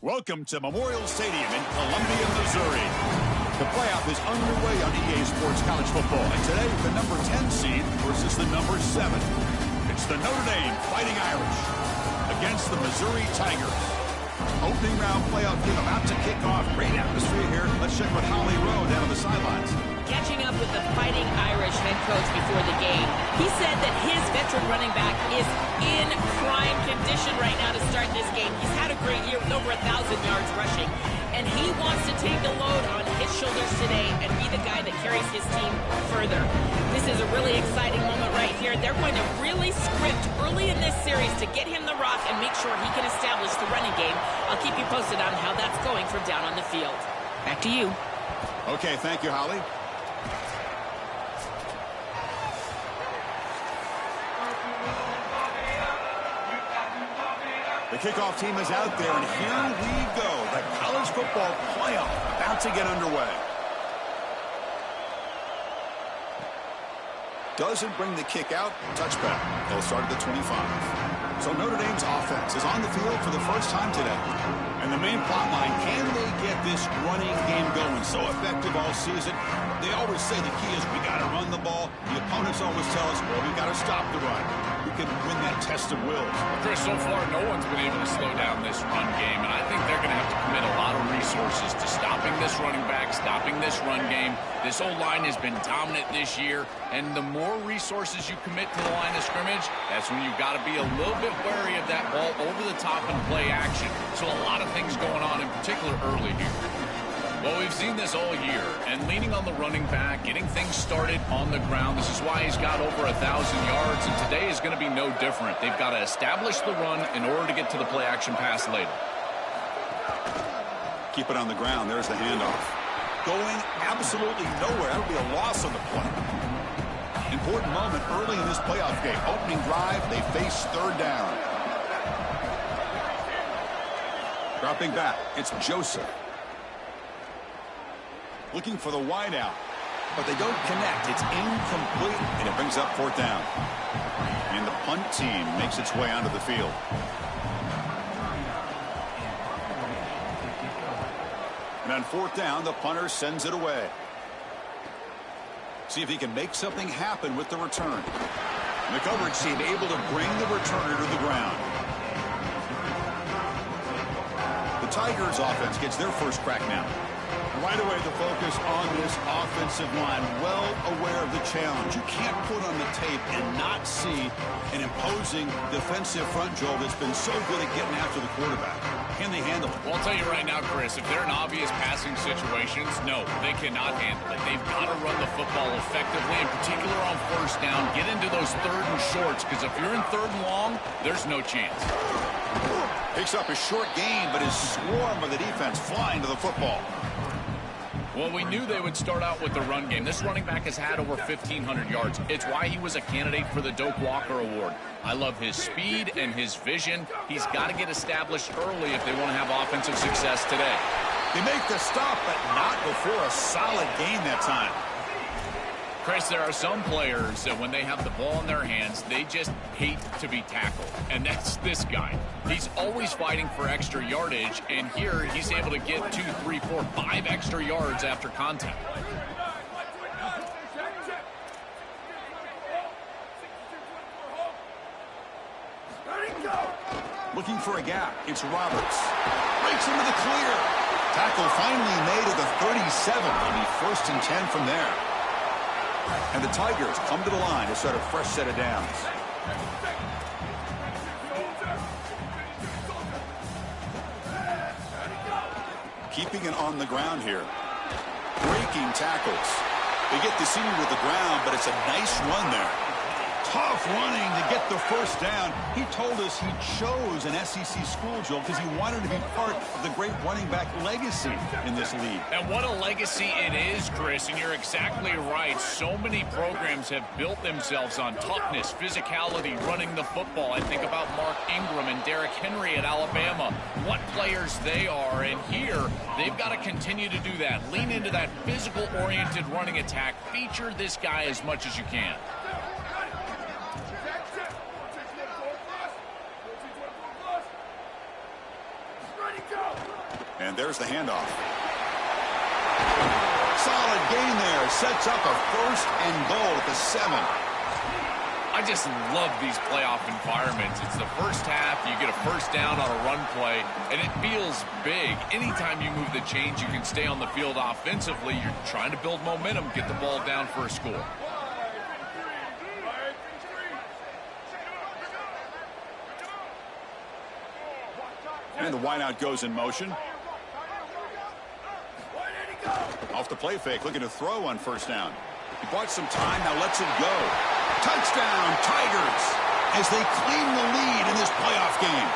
Welcome to Memorial Stadium in Columbia, Missouri. The playoff is underway on EA Sports College Football. And today, the number 10 seed versus the number 7. It's the Notre Dame Fighting Irish against the Missouri Tigers. Opening round playoff game about to kick off. Great atmosphere here. Let's check with Holly Rowe down on the sidelines. Catching up with the Fighting Irish head coach before the game, he said that his veteran running back is in prime condition right now to start this game. He's had a great year with over 1,000 yards rushing, and he wants to take the load on his shoulders today and be the guy that carries his team further. This is a really exciting moment right here. They're going to really script early in this series to get him the rock and make sure he can establish the running game. I'll keep you posted on how that's going from down on the field. Back to you. Okay, thank you, Holly. The kickoff team is out there, and here we go. The college football playoff about to get underway. Doesn't bring the kick out. Touchback. They'll start at the 25. So Notre Dame's offense is on the field for the first time today. And the main plot line, can they get this running game going? So effective all season. They always say the key is we got to run the ball. The opponents always tell us, well, we got to stop the run. We can win that test of wills. Chris, so far, no one's been able to slow down this run game, and I think they're going to have to commit a lot of resources to stopping this running back, stopping this run game. This O-line has been dominant this year, and the more resources you commit to the line of scrimmage, that's when you've got to be a little bit wary of that ball over the top and play action. So a lot of things going on, in particular early here. Well, we've seen this all year, and leaning on the running back, getting things started on the ground. This is why he's got over 1,000 yards, and today is going to be no different. They've got to establish the run in order to get to the play-action pass later. Keep it on the ground. There's the handoff. Going absolutely nowhere. That'll be a loss on the play. Important moment early in this playoff game. Opening drive, they face third down. Dropping back, it's Joseph. Looking for the wide out, but they don't connect. It's incomplete, and it brings up fourth down. And the punt team makes its way onto the field. And on fourth down, the punter sends it away. See if he can make something happen with the return. And the coverage team able to bring the returner to the ground. The Tigers offense gets their first crack now. Right away, the focus on this offensive line. Well aware of the challenge. You can't put on the tape and not see an imposing defensive front, Joel, that's been so good at getting after the quarterback. Can they handle it? Well, I'll tell you right now, Chris, if they're in obvious passing situations, no, they cannot handle it. They've got to run the football effectively, in particular on first down. Get into those third and shorts, because if you're in third and long, there's no chance. Picks up a short gain, but is swarmed by the defense flying to the football. Well, we knew they would start out with the run game. This running back has had over 1,500 yards. It's why he was a candidate for the Doak Walker Award. I love his speed and his vision. He's got to get established early if they want to have offensive success today. They make the stop, but not before a solid gain that time. Chris, there are some players that when they have the ball in their hands, they just hate to be tackled. And that's this guy. He's always fighting for extra yardage, and here he's able to get 2, 3, 4, 5 extra yards after contact. Looking for a gap. It's Roberts. Breaks into the clear. Tackle finally made at the 37. It'll be first and 10 from there. And the Tigers come to the line to start a fresh set of downs. Keeping it on the ground here. Breaking tackles. They get the senior to the ground, but it's a nice run there. Tough running to get the first down. He told us he chose an SEC school, Joel, because he wanted to be part of the great running back legacy in this league. And what a legacy it is, Chris, and you're exactly right. So many programs have built themselves on toughness, physicality, running the football. I think about Mark Ingram and Derrick Henry at Alabama. What players they are, and here they've got to continue to do that. Lean into that physical-oriented running attack. Feature this guy as much as you can. Ready, go! And there's the handoff. Solid gain there. Sets up a 1st and goal at the 7. I just love these playoff environments. It's the first half. You get a 1st down on a run play, and it feels big. Anytime you move the chains, you can stay on the field offensively. You're trying to build momentum, get the ball down for a score. And the wideout goes in motion. Off the play fake, looking to throw on 1st down. He bought some time, now lets it go. Touchdown, Tigers, as they claim the lead in this playoff game.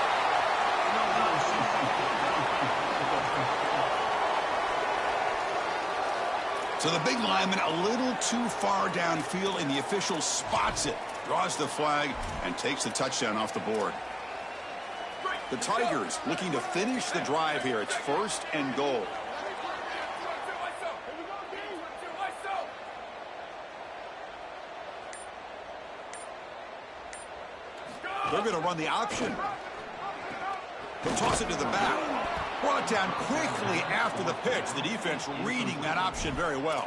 So the big lineman a little too far downfield, and the official spots it, draws the flag, and takes the touchdown off the board. The Tigers looking to finish the drive here. It's 1st and goal. They're going to run the option. They'll toss it to the back. Brought down quickly after the pitch. The defense reading that option very well.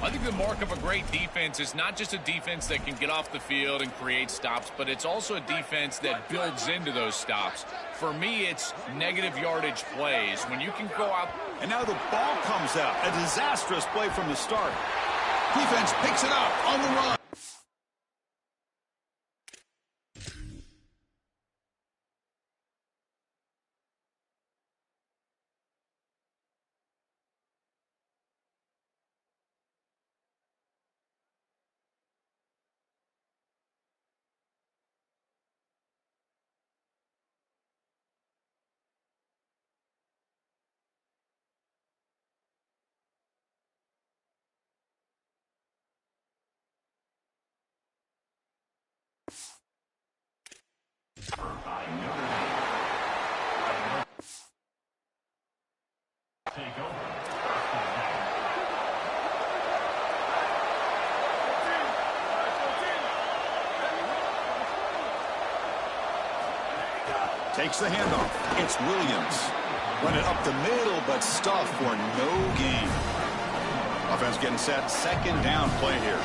I think the mark of a great defense is not just a defense that can get off the field and create stops, but it's also a defense that builds into those stops. For me, it's negative yardage plays. When you can go out. And now the ball comes out. A disastrous play from the start. Defense picks it up on the run. Takes the handoff. It's Williams. Run it up the middle, but stuffed for no gain. Offense getting set. 2nd down play here.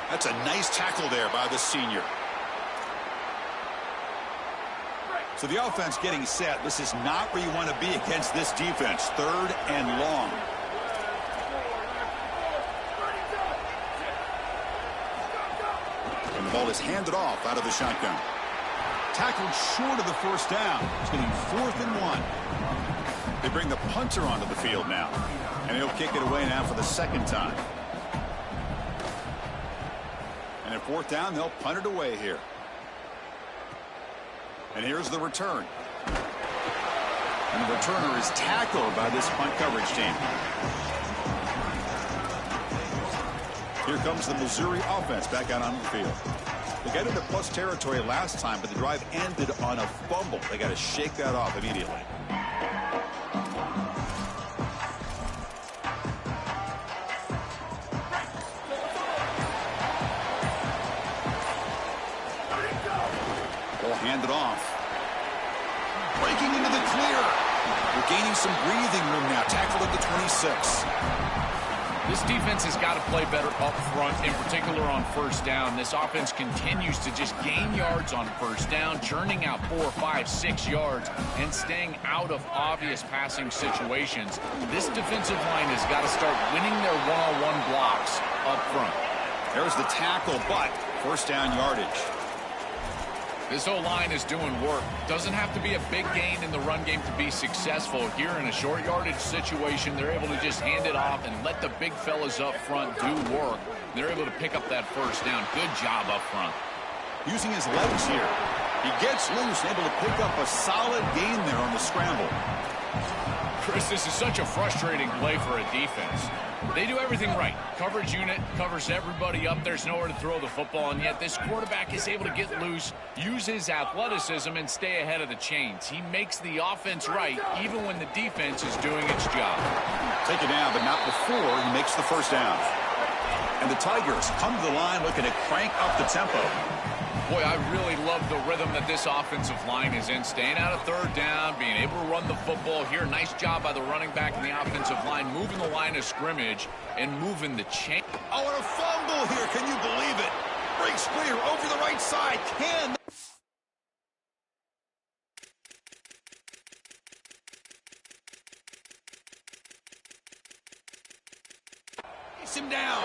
That's a nice tackle there by the senior. So the offense getting set. This is not where you want to be against this defense. 3rd and long. And the ball is handed off out of the shotgun. Tackled short of the 1st down. It's going to be 4th and 1. They bring the punter onto the field now. And he'll kick it away now for the 2nd time. And at 4th down, they'll punt it away here. And here's the return. And the returner is tackled by this punt coverage team. Here comes the Missouri offense back out on the field. They got into plus territory last time, but the drive ended on a fumble. They got to shake that off immediately. Ball handed off. Breaking into the clear. They're gaining some breathing room now. Tackled at the 26. This defense has got to play better up front, in particular on 1st down. This offense continues to just gain yards on 1st down, churning out 4, 5, 6 yards, and staying out of obvious passing situations. This defensive line has got to start winning their one-on-one blocks up front. There's the tackle, but 1st down yardage. This O-line is doing work. Doesn't have to be a big gain in the run game to be successful. Here in a short yardage situation, they're able to just hand it off and let the big fellas up front do work. They're able to pick up that 1st down. Good job up front. Using his legs here. He gets loose, able to pick up a solid gain there on the scramble. Chris, this is such a frustrating play for a defense. They do everything right. Coverage unit covers everybody up. There's nowhere to throw the football, and yet this quarterback is able to get loose, use his athleticism, and stay ahead of the chains. He makes the offense right, even when the defense is doing its job. Take it down, but not before he makes the 1st down. And the Tigers come to the line looking to crank up the tempo. Boy, I really love the rhythm that this offensive line is in. Staying out of third down, being able to run the football here. Nice job by the running back and the offensive line, moving the line of scrimmage and moving the chain. Oh, and a fumble here. Can you believe it? Breaks clear over the right side. Him down.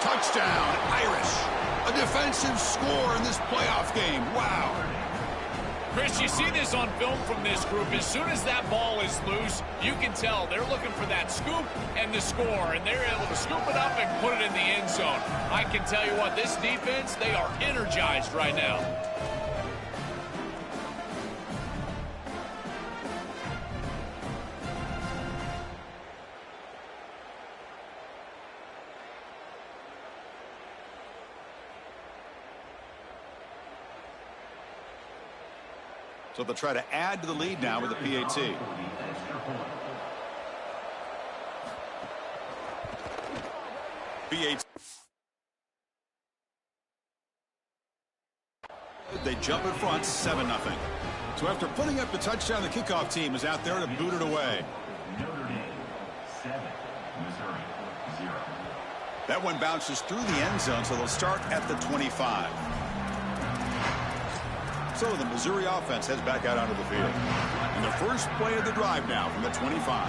Touchdown, Irish. A defensive score in this playoff game. Wow. Chris, you see this on film from this group. As soon as that ball is loose, you can tell they're looking for that scoop and the score, and they're able to scoop it up and put it in the end zone. I can tell you what, this defense, they are energized right now. So they'll try to add to the lead now with the PAT. They jump in front, 7-0. So after putting up the touchdown, the kickoff team is out there to boot it away. NOTREDAME 7, Missouri 0. That one bounces through the end zone, so they'll start at the 25. So the Missouri offense heads back out onto the field. And the first play of the drive now from the 25.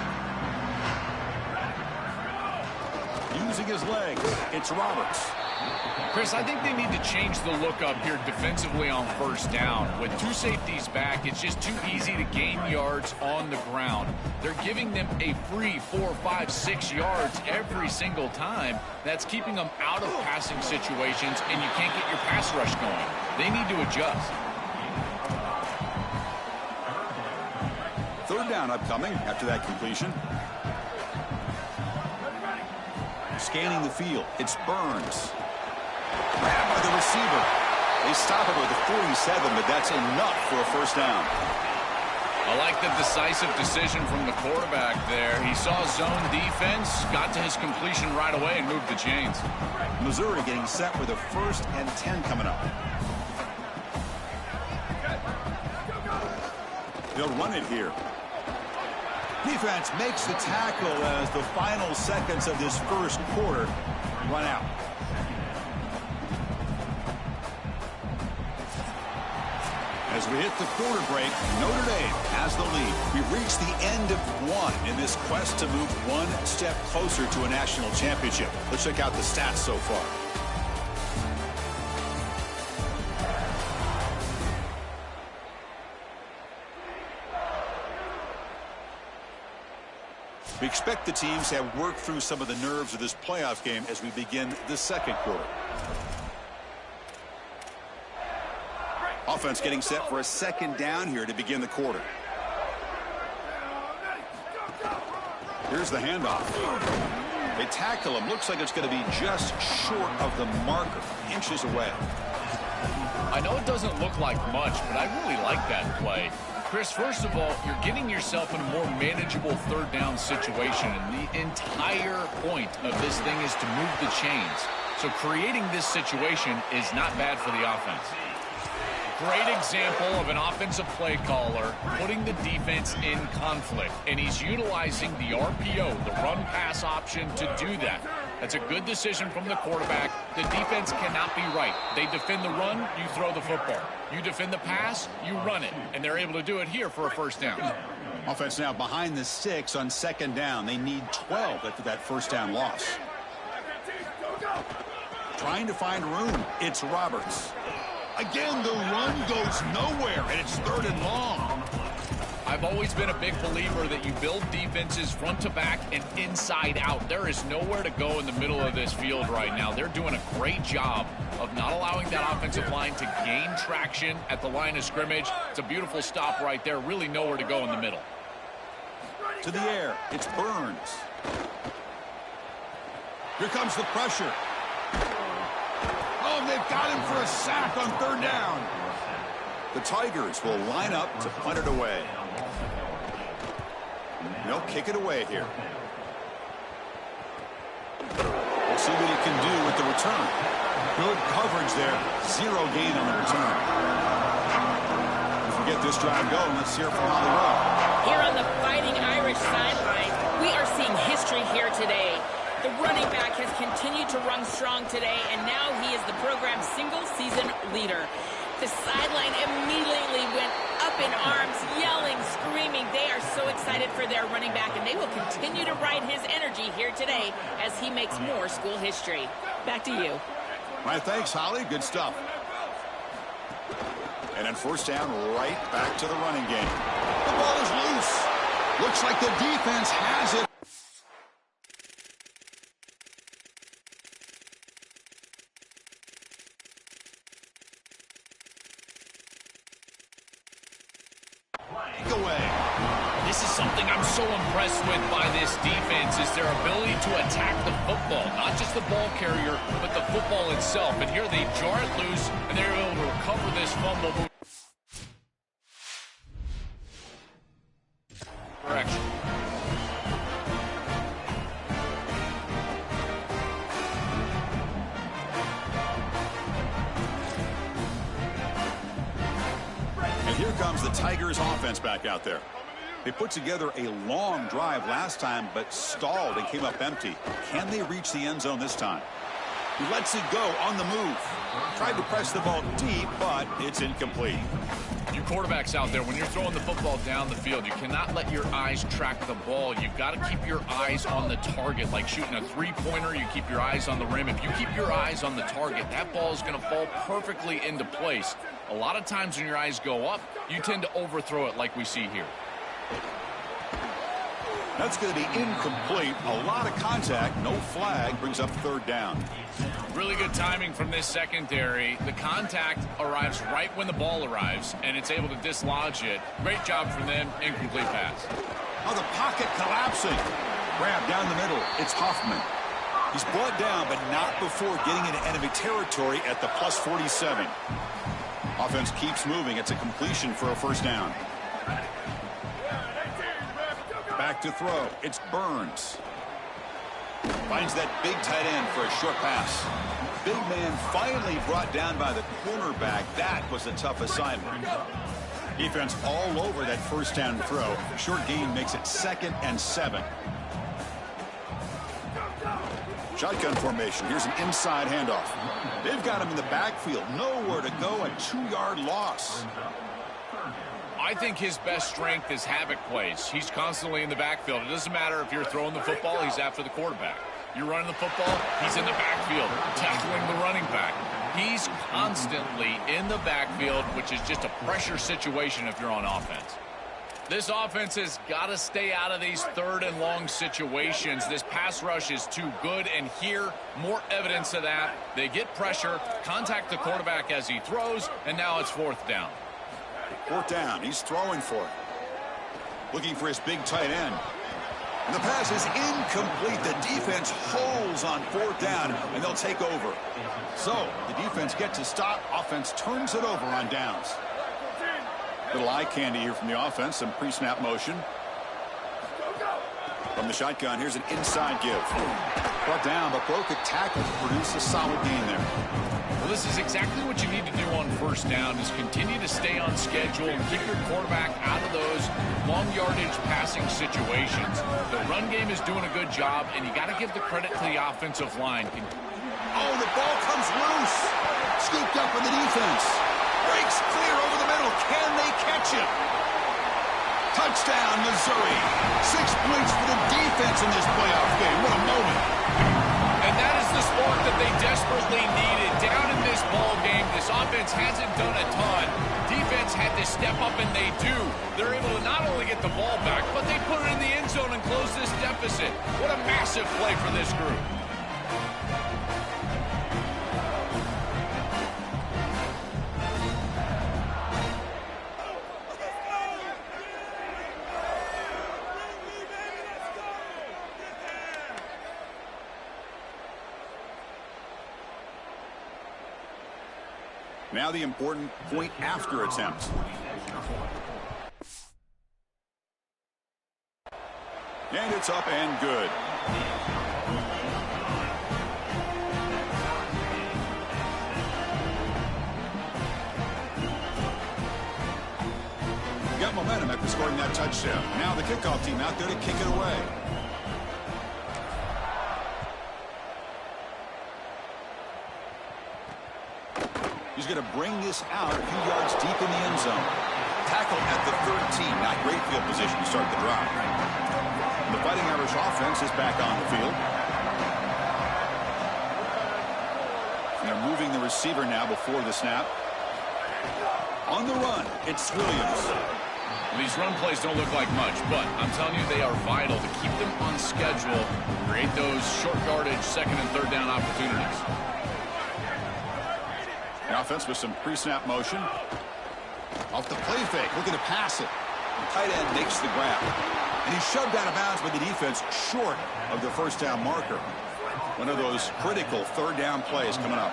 Using his legs, it's Roberts. Chris, I think they need to change the look up here defensively on first down. With two safeties back, it's just too easy to gain yards on the ground. They're giving them a free 4, 5, 6 yards every single time. That's keeping them out of passing situations, and you can't get your pass rush going. They need to adjust. Third down upcoming after that completion. Scanning the field, it's Burns. Grabbed by the receiver. They stop it with the 47, but that's enough for a first down. I like the decisive decision from the quarterback there. He saw zone defense, got to his completion right away, and moved the chains. Missouri getting set with a 1st and 10 coming up. They'll run it here. Defense makes the tackle as the final seconds of this first quarter run out. As we hit the quarter break, Notre Dame has the lead. We've reached the end of one in this quest to move one step closer to a national championship. Let's check out the stats so far. We expect the teams to have worked through some of the nerves of this playoff game as we begin the second quarter. Offense getting set for a second down here to begin the quarter. Here's the handoff. They tackle him. Looks like it's going to be just short of the marker, inches away. I know it doesn't look like much, but I really like that play. Chris, first of all, you're getting yourself in a more manageable third down situation, and the entire point of this thing is to move the chains. So creating this situation is not bad for the offense. Great example of an offensive play caller putting the defense in conflict, and he's utilizing the RPO, the run-pass option, to do that. That's a good decision from the quarterback. The defense cannot be right. They defend the run, you throw the football. You defend the pass, you run it, and they're able to do it here for a first down. Offense now behind the 6 on second down. They need 12 after that first down loss. Trying to find room. It's Roberts. Again, the run goes nowhere, and it's 3rd and long. I've always been a big believer that you build defenses front to back and inside out. There is nowhere to go in the middle of this field right now. They're doing a great job of not allowing that offensive line to gain traction at the line of scrimmage. It's a beautiful stop right there. Really nowhere to go in the middle. To the air, it's Burns. Here comes the pressure. Oh, they've got him for a sack on 3rd down. The Tigers will line up to punt it away. They'll kick it away here. Let's see what he can do with the return. Good coverage there. 0 gain on the return. If we get this drive going, let's hear from Hollywood. Here on the Fighting Irish sideline, we are seeing history here today. The running back has continued to run strong today, and now he is the program's single-season leader. The sideline immediately went up in arms, yelling, screaming. They are so excited for their running back, and they will continue to ride his energy here today as he makes more school history. Back to you. All right, thanks, Holly. Good stuff. And then first down, right back to the running game. The ball is loose. Looks like the defense has it. Away. This is something I'm so impressed with by this defense is their ability to attack the football. Not just the ball carrier, but the football itself. And here they jar it loose, and they're able to recover this fumble. Correction. And here comes the Tigers offense back out there. They put together a long drive last time, but stalled and came up empty. Can they reach the end zone this time? He lets it go on the move. Tried to press the ball deep, but it's incomplete. You quarterbacks out there, when you're throwing the football down the field, you cannot let your eyes track the ball. You've got to keep your eyes on the target. Like shooting a three-pointer, you keep your eyes on the rim. If you keep your eyes on the target, that ball is going to fall perfectly into place. A lot of times when your eyes go up, you tend to overthrow it like we see here. That's going to be incomplete. A lot of contact. No flag. Brings up third down. Really good timing from this secondary. The contact arrives right when the ball arrives, and it's able to dislodge it. Great job from them. Incomplete pass. Oh, the pocket collapsing. Grab down the middle. It's Hoffman. He's brought down, but not before getting into enemy territory at the plus 47. Offense keeps moving. It's a completion for a first down. Back to throw. It's Burns. Finds that big tight end for a short pass. Big man finally brought down by the cornerback. That was a tough assignment. Defense all over that first down throw. Short gain makes it 2nd and 7. Shotgun formation. Here's an inside handoff. They've got him in the backfield. Nowhere to go. A 2-yard loss. I think his best strength is havoc plays. He's constantly in the backfield. It doesn't matter if you're throwing the football, he's after the quarterback. You're running the football, he's in the backfield, tackling the running back. He's constantly in the backfield, which is just a pressure situation if you're on offense. This offense has got to stay out of these 3rd and long situations. This pass rush is too good, and here, more evidence of that. They get pressure, contact the quarterback as he throws, and now it's 4th down. 4th down. He's throwing for it. Looking for his big tight end. And the pass is incomplete. The defense holds on 4th down, and they'll take over. So the defense gets a stop. Offense turns it over on downs. Little eye candy here from the offense. Some pre-snap motion. From the shotgun, here's an inside give. Brought down, but broke a tackle to produce a solid gain there. Well, this is exactly what you need to do on first down is continue to stay on schedule and keep your quarterback out of those long yardage passing situations. The run game is doing a good job, and you got to give the credit to the offensive line. Oh, the ball comes loose. Scooped up with the defense. Breaks clear over the middle. Can they catch him? Touchdown, Missouri. 6 points for the defense in this playoff game. What a moment. And that is the spark that they desperately needed. Down in this ball game, this offense hasn't done a ton. Defense had to step up, and they do. They're able to not only get the ball back, but they put it in the end zone and close this deficit. What a massive play for this group. Now the important point after attempt. And it's up and good. scoring that touchdown. Now the kickoff team out there to kick it away. He's going to bring this out a few yards deep in the end zone. Tackle at the 13. Not great field position to start the drive. The Fighting Irish offense is back on the field. They're moving the receiver now before the snap. On the run, it's Williams. These run plays don't look like much, but I'm telling you, they are vital to keep them on schedule, create those short yardage second and third down opportunities. The offense with some pre-snap motion. Off the play fake, looking to pass it. The tight end makes the grab. And he's shoved out of bounds by the defense short of the first down marker. One of those critical third down plays coming up.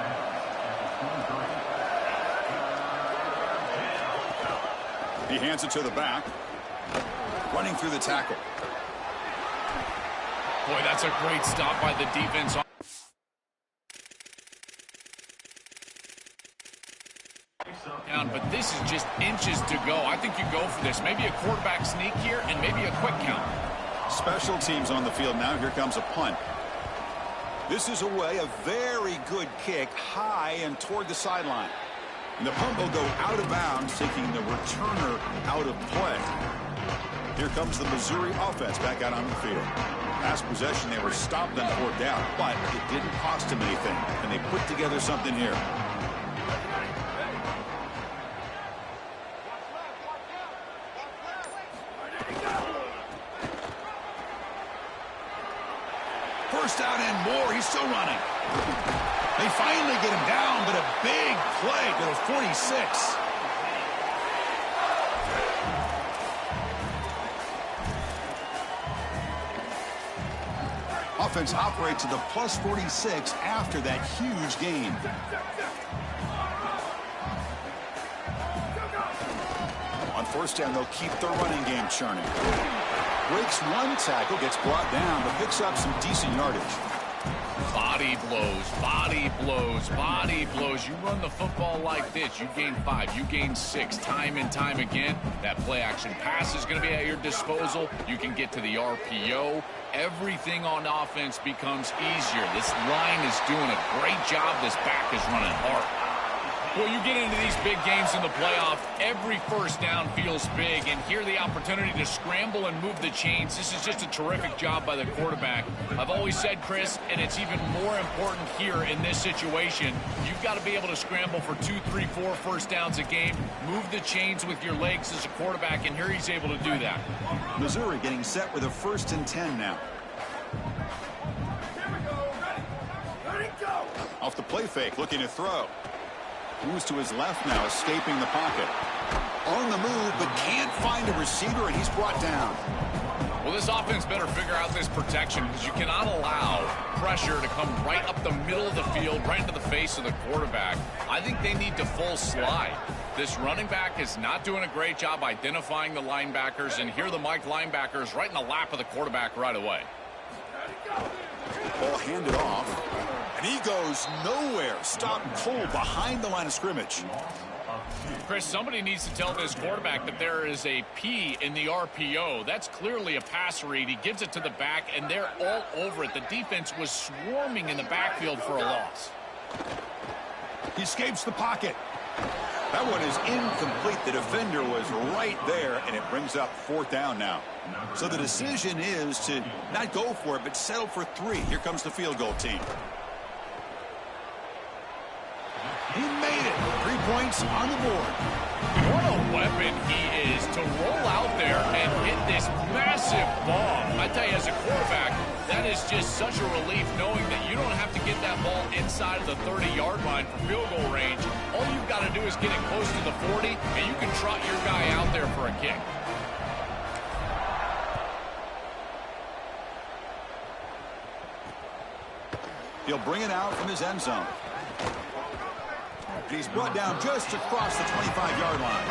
He hands it to the back. Running through the tackle. Boy, that's a great stop by the defense. But this is just inches to go. I think you go for this. Maybe a quarterback sneak here and maybe a quick count. Special teams on the field now. Here comes a punt. This is away, a very good kick high and toward the sideline. And the punt will go out of bounds, taking the returner out of play. Here comes the Missouri offense back out on the field. Last possession, they were stopped on fourth down, but it didn't cost them anything. And they put together something here. First down and more. He's still running. They finally get him down, but a big play to the 46. Offense operates to the plus 46 after that huge gain. On first down, they'll keep the running game churning. Breaks one tackle, gets brought down, but picks up some decent yardage. Body blows, body blows, body blows. You run the football like this, you gain 5, you gain 6, time and time again. That play action pass is going to be at your disposal. You can get to the RPO. Everything on offense becomes easier. This line is doing a great job. This back is running hard. Well, you get into these big games in the playoff, every first down feels big, and here the opportunity to scramble and move the chains. This is just a terrific job by the quarterback. I've always said, Chris, and it's even more important here in this situation, you've got to be able to scramble for 2, 3, 4 first downs a game, move the chains with your legs as a quarterback, and here he's able to do that. Missouri getting set with a 1st and 10 now. Ready, go. Off the play fake, looking to throw. Moves to his left now, escaping the pocket. On the move, but can't find a receiver, and he's brought down. Well, this offense better figure out this protection because you cannot allow pressure to come right up the middle of the field, right into the face of the quarterback. I think they need to full slide. This running back is not doing a great job identifying the linebackers, and here the Mike linebackers right in the lap of the quarterback right away. Ball handed off. And he goes nowhere. Stopped cold behind the line of scrimmage. Chris, somebody needs to tell this quarterback that there is a P in the RPO. That's clearly a pass read. He gives it to the back, and they're all over it. The defense was swarming in the backfield for a loss. He escapes the pocket. That one is incomplete. The defender was right there, and it brings up 4th down now. So the decision is to not go for it, but settle for 3. Here comes the field goal team. He made it. 3 points on the board. What a weapon he is to roll out there and hit this massive bomb. I tell you, as a quarterback, that is just such a relief knowing that you don't have to get that ball inside of the 30-yard line for field goal range. All you've got to do is get it close to the 40, and you can trot your guy out there for a kick. He'll bring it out from his end zone. And he's brought down just across the 25-yard line.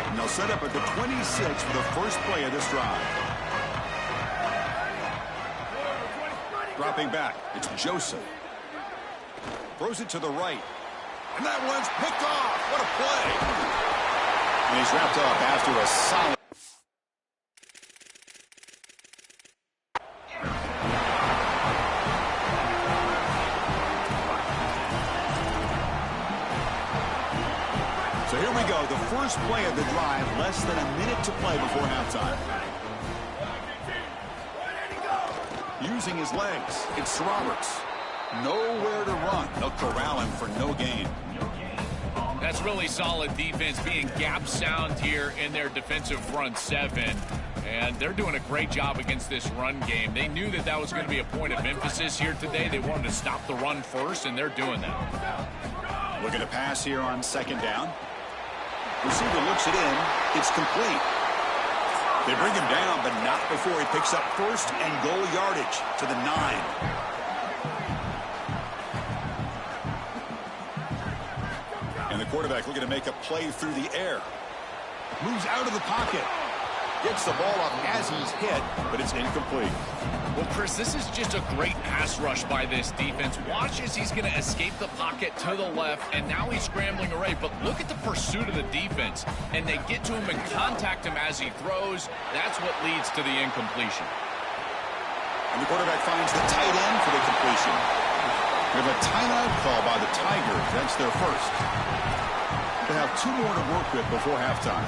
And they'll set up at the 26 for the first play of this drive. Dropping back, it's Joseph. Throws it to the right. And that one's picked off. What a play. And he's wrapped up after a solid. So here we go, the first play of the drive, less than a minute to play before halftime. Using his legs, it's Roberts. Nowhere to run. They'll corral him for no gain. That's really solid defense, being gap sound here in their defensive front seven. And they're doing a great job against this run game. They knew that that was going to be a point of emphasis here today. They wanted to stop the run first, and they're doing that. Looking to pass here on second down. Receiver looks it in. It's complete. They bring him down, but not before he picks up first and goal yardage to the 9. And the quarterback looking to make a play through the air. Moves out of the pocket. Gets the ball up as he's hit, but it's incomplete. Well, Chris, this is just a great pass rush by this defense. Watch as he's going to escape the pocket to the left, and now he's scrambling away. But look at the pursuit of the defense, and they get to him and contact him as he throws. That's what leads to the incompletion. And the quarterback finds the tight end for the completion. We have a timeout call by the Tigers. That's their first. They have 2 more to work with before halftime.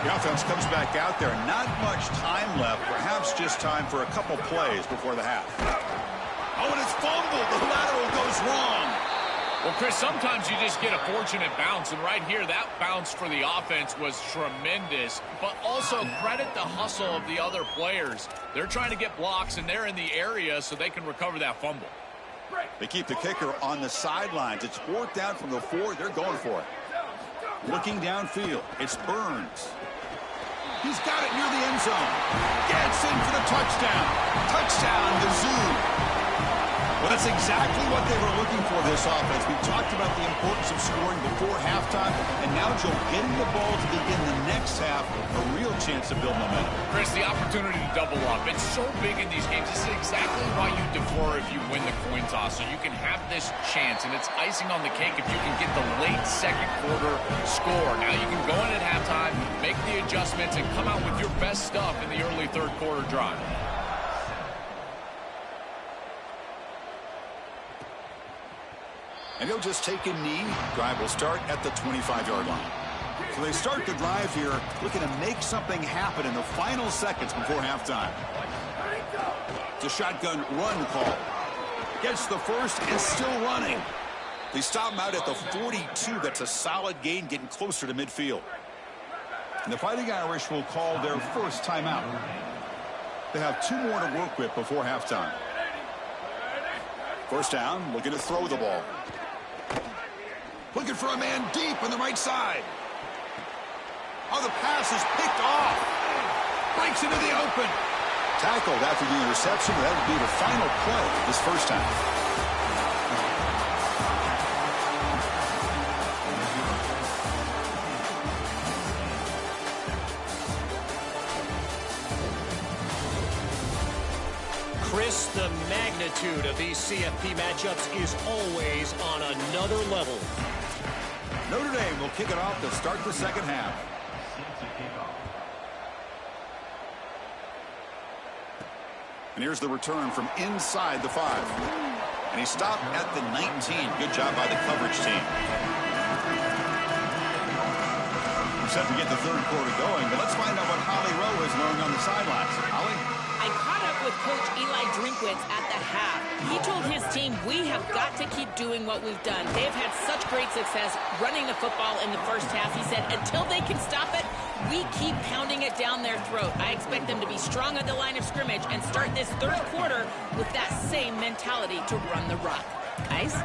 The offense comes back out there. Not much time left. Perhaps just time for a couple plays before the half. Oh, and it's fumbled. The lateral goes wrong. Well, Chris, sometimes you just get a fortunate bounce. And right here, that bounce for the offense was tremendous. But also credit the hustle of the other players. They're trying to get blocks, and they're in the area so they can recover that fumble. They keep the kicker on the sidelines. It's 4th down from the 4. They're going for it. Looking downfield. It's Burns. He's got it near the end zone. Gets in for the touchdown. Touchdown, Mizzou. Well, that's exactly what they were looking for, this offense. We talked about the importance of scoring before halftime, and now Joe getting the ball to begin the next half, a real chance to build momentum. Chris, the opportunity to double up. It's so big in these games. This is exactly why you defer if you win the coin toss, so you can have this chance, and it's icing on the cake if you can get the late second quarter score. Now you can go in at halftime, make the adjustments, and come out with your best stuff in the early third quarter drive. And he'll just take a knee. Drive will start at the 25-yard line. So they start the drive here, looking to make something happen in the final seconds before halftime. It's a shotgun run call. Gets the first and still running. They stop him out at the 42. That's a solid gain, getting closer to midfield. And the Fighting Irish will call their first timeout. They have 2 more to work with before halftime. First down, looking to throw the ball. Looking for a man deep on the right side. Oh, the pass is picked off. Breaks into the open. Tackled after the interception. That would be the final play this first time. Chris, the magnitude of these CFP matchups is always on another level. Notre Dame will kick it off to start the second half. And here's the return from inside the 5. And he stopped at the 19. Good job by the coverage team. We're set to get the third quarter going, but let's find out what Holly Rowe has learned on the sidelines. Holly? I caught up with Coach Eli Drinkwitz at the half. He told his team, we have got to keep doing what we've done. They've had such great success running the football in the first half. He said, until they can stop it, we keep pounding it down their throat. I expect them to be strong at the line of scrimmage and start this third quarter with that same mentality to run the rock. Guys?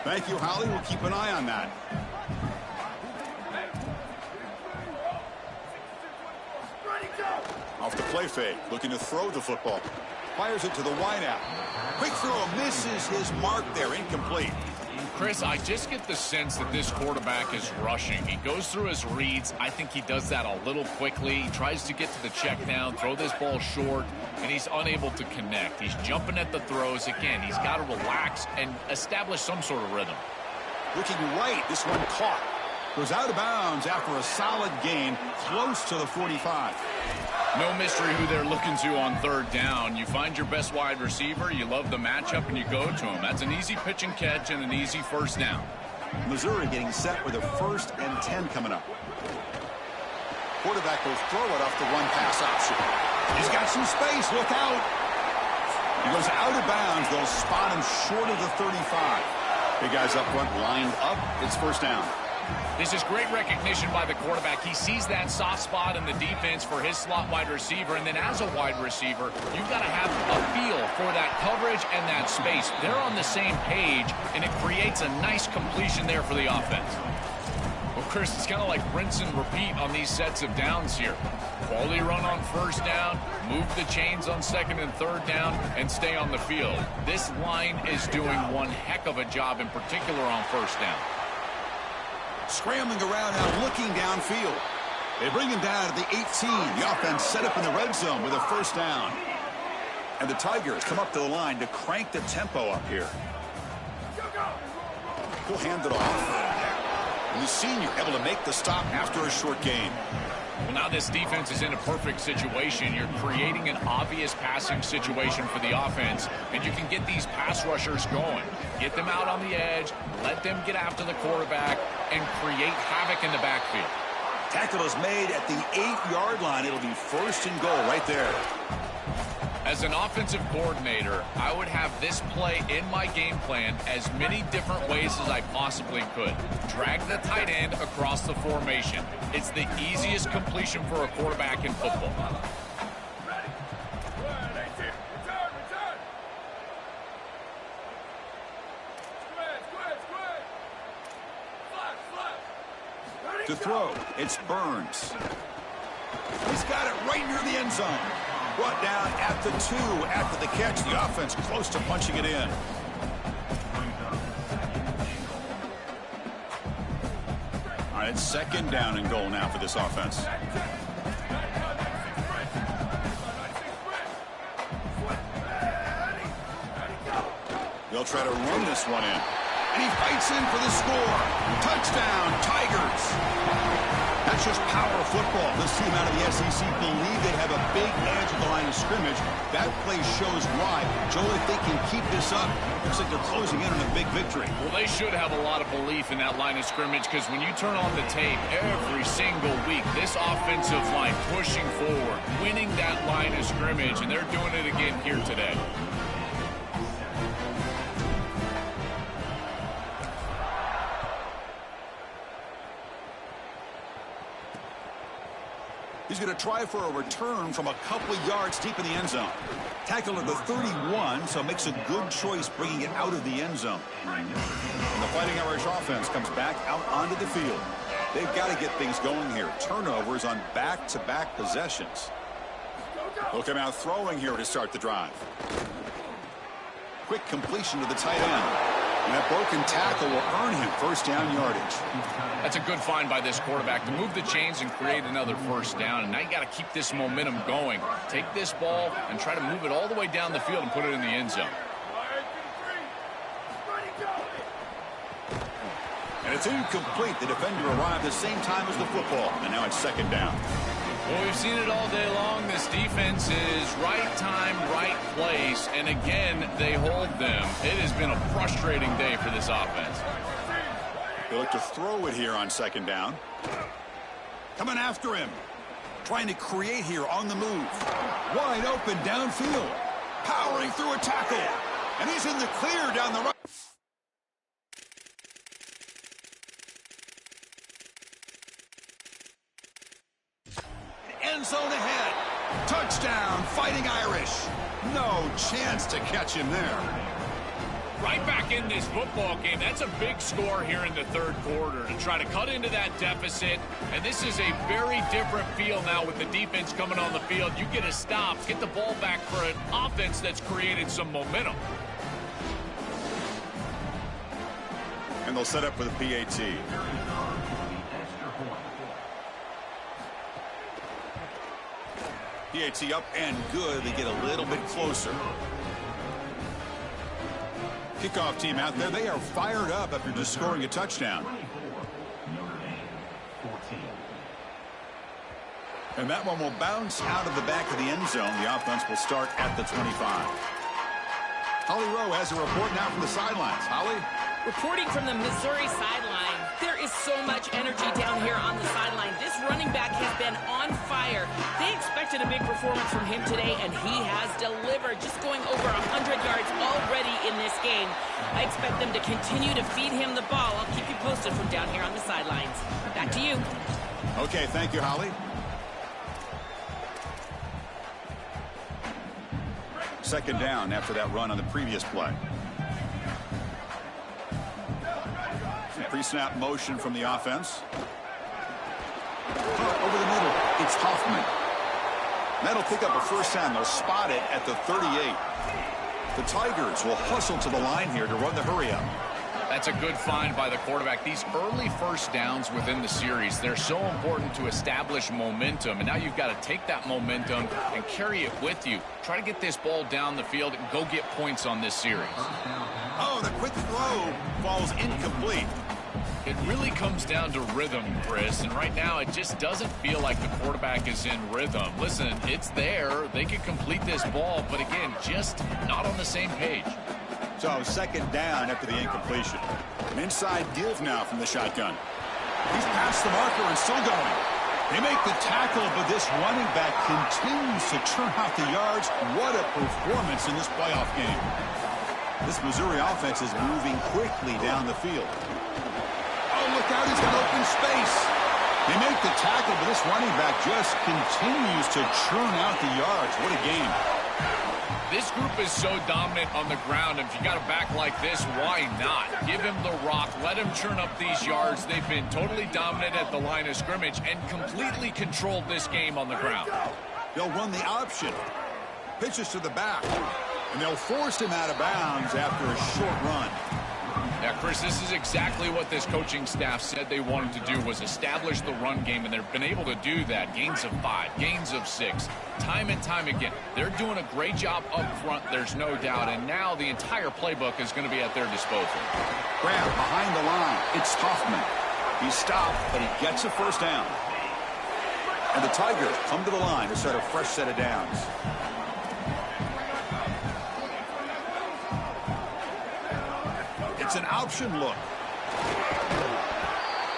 Thank you, Holly. We'll keep an eye on that. Off the play fake, looking to throw the football. Fires it to the wideout. Quick throw, misses his mark there, incomplete. Chris, I just get the sense that this quarterback is rushing. He goes through his reads. I think he does that a little quickly. He tries to get to the check down, throw this ball short, and he's unable to connect. He's jumping at the throws. Again, he's got to relax and establish some sort of rhythm. Looking right, this one caught. Goes out of bounds after a solid gain close to the 45. No mystery who they're looking to on third down. You find your best wide receiver, you love the matchup, and you go to him. That's an easy pitch and catch and an easy first down. Missouri getting set with a 1st and 10 coming up. Quarterback will throw it off the run pass option. He's got some space. Look out. He goes out of bounds. They'll spot him short of the 35. Big guys up front lined up. It's first down. This is great recognition by the quarterback. He sees that soft spot in the defense for his slot wide receiver, and then as a wide receiver, you've got to have a feel for that coverage and that space. They're on the same page, and it creates a nice completion there for the offense. Well, Chris, it's kind of like rinse and repeat on these sets of downs here. Quality run on first down, move the chains on second and third down, and stay on the field. This line is doing one heck of a job, in particular on first down. Scrambling around now, looking downfield. They bring him down at the 18. The offense set up in the red zone with a first down. And the Tigers come up to the line to crank the tempo up here. He'll hand it off. And the senior able to make the stop after a short gain. Well, now this defense is in a perfect situation. You're creating an obvious passing situation for the offense, and you can get these pass rushers going. Get them out on the edge, let them get after the quarterback, and create havoc in the backfield. Tackle is made at the 8-yard line. It'll be first and goal right there. As an offensive coordinator, I would have this play in my game plan as many different ways as I possibly could. Drag the tight end across the formation. It's the easiest completion for a quarterback in football. To throw, it's Burns. He's got it right near the end zone. Brought down at the 2 after the catch. The offense close to punching it in. All right, it's second down and goal now for this offense. They'll try to run this one in. And he fights in for the score. Touchdown, Tigers. That's just power football. This team out of the SEC believe they have a big edge at the line of scrimmage. That play shows why. Joel, if they can keep this up, looks like they're closing in on a big victory. Well, they should have a lot of belief in that line of scrimmage, because when you turn on the tape every single week, this offensive line pushing forward, winning that line of scrimmage, and they're doing it again here today. He's going to try for a return from a couple of yards deep in the end zone. Tackle at the 31, so makes a good choice bringing it out of the end zone. And the Fighting Irish offense comes back out onto the field. They've got to get things going here. Turnovers on back-to-back possessions. They'll come out throwing here to start the drive. Quick completion to the tight end. And that broken tackle will earn him first down yardage. That's a good find by this quarterback to move the chains and create another first down. And now you got to keep this momentum going. Take this ball and try to move it all the way down the field and put it in the end zone. And it's incomplete. The defender arrived at the same time as the football. And now it's second down. Well, we've seen it all day long. This defense is right time, right place. And again, they hold them. It has been a frustrating day for this offense. They look to throw it here on second down. Coming after him. Trying to create here on the move. Wide open downfield. Powering through a tackle. And he's in the clear down the right. End zone ahead. Touchdown, Fighting Irish. No chance to catch him there. Right back in this football game. That's a big score here in the third quarter to try to cut into that deficit. And this is a very different feel now with the defense coming on the field. You get a stop, get the ball back for an offense that's created some momentum. And they'll set up for the PAT. PAT up and good. They get a little bit closer. Kickoff team out there. They are fired up after just scoring a touchdown. And that one will bounce out of the back of the end zone. The offense will start at the 25. Holly Rowe has a report now from the sidelines. Holly? Reporting from the Missouri sideline, there is so much energy down here on the sideline. This running back has been on fire. They expected a big performance from him today, and he has delivered, just going over 100 yards already in this game. I expect them to continue to feed him the ball. I'll keep you posted from down here on the sidelines. Back to you. Okay, thank you, Holly. Second down after that run on the previous play. Pre-snap motion from the offense. Over the middle, it's Hoffman. That'll pick up a first down. They'll spot it at the 38. The Tigers will hustle to the line here to run the hurry up. That's a good find by the quarterback. These early first downs within the series, they're so important to establish momentum. And now you've got to take that momentum and carry it with you. Try to get this ball down the field and go get points on this series. Oh, the quick throw falls incomplete. It really comes down to rhythm, Chris, and right now it just doesn't feel like the quarterback is in rhythm. Listen, it's there. They could complete this ball, but again, just not on the same page. So second down after the incompletion. An inside give now from the shotgun. He's past the marker and still going. They make the tackle, but this running back continues to churn out the yards. What a performance in this playoff game. This Missouri offense is moving quickly down the field. Look out, he's got open space. They make the tackle, but this running back just continues to churn out the yards. What a game. This group is so dominant on the ground. If you got a back like this, why not? Give him the rock. Let him churn up these yards. They've been totally dominant at the line of scrimmage and completely controlled this game on the ground. They'll run the option. Pitches to the back. And they'll force him out of bounds after a short run. Yeah, Chris, this is exactly what this coaching staff said they wanted to do, was establish the run game, and they've been able to do that. Gains of 5, gains of 6, time and time again. They're doing a great job up front, there's no doubt, and now the entire playbook is going to be at their disposal. Grab behind the line. It's Hoffman. He's stopped, but he gets a first down. And the Tigers come to the line to start a fresh set of downs. It's an option look.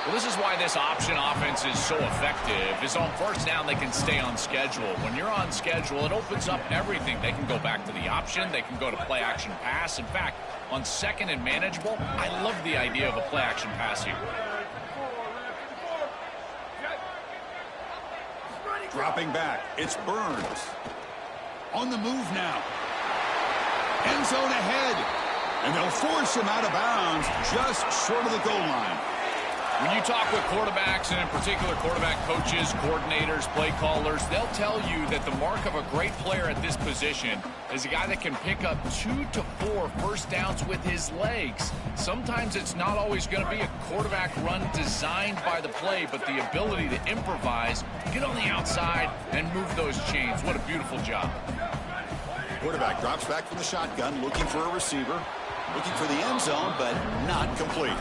Well, this is why this option offense is so effective, is on first down they can stay on schedule. When you're on schedule, it opens up everything. They can go back to the option. They can go to play action pass. In fact, on second and manageable, I love the idea of a play action pass here. Dropping back, it's Burns. On the move now. End zone ahead. And they'll force him out of bounds just short of the goal line. When you talk with quarterbacks, and in particular quarterback coaches, coordinators, play callers, they'll tell you that the mark of a great player at this position is a guy that can pick up 2 to 4 first downs with his legs. Sometimes it's not always going to be a quarterback run designed by the play, but the ability to improvise, get on the outside, and move those chains. What a beautiful job. Quarterback drops back from the shotgun, looking for a receiver. Looking for the end zone, but not complete.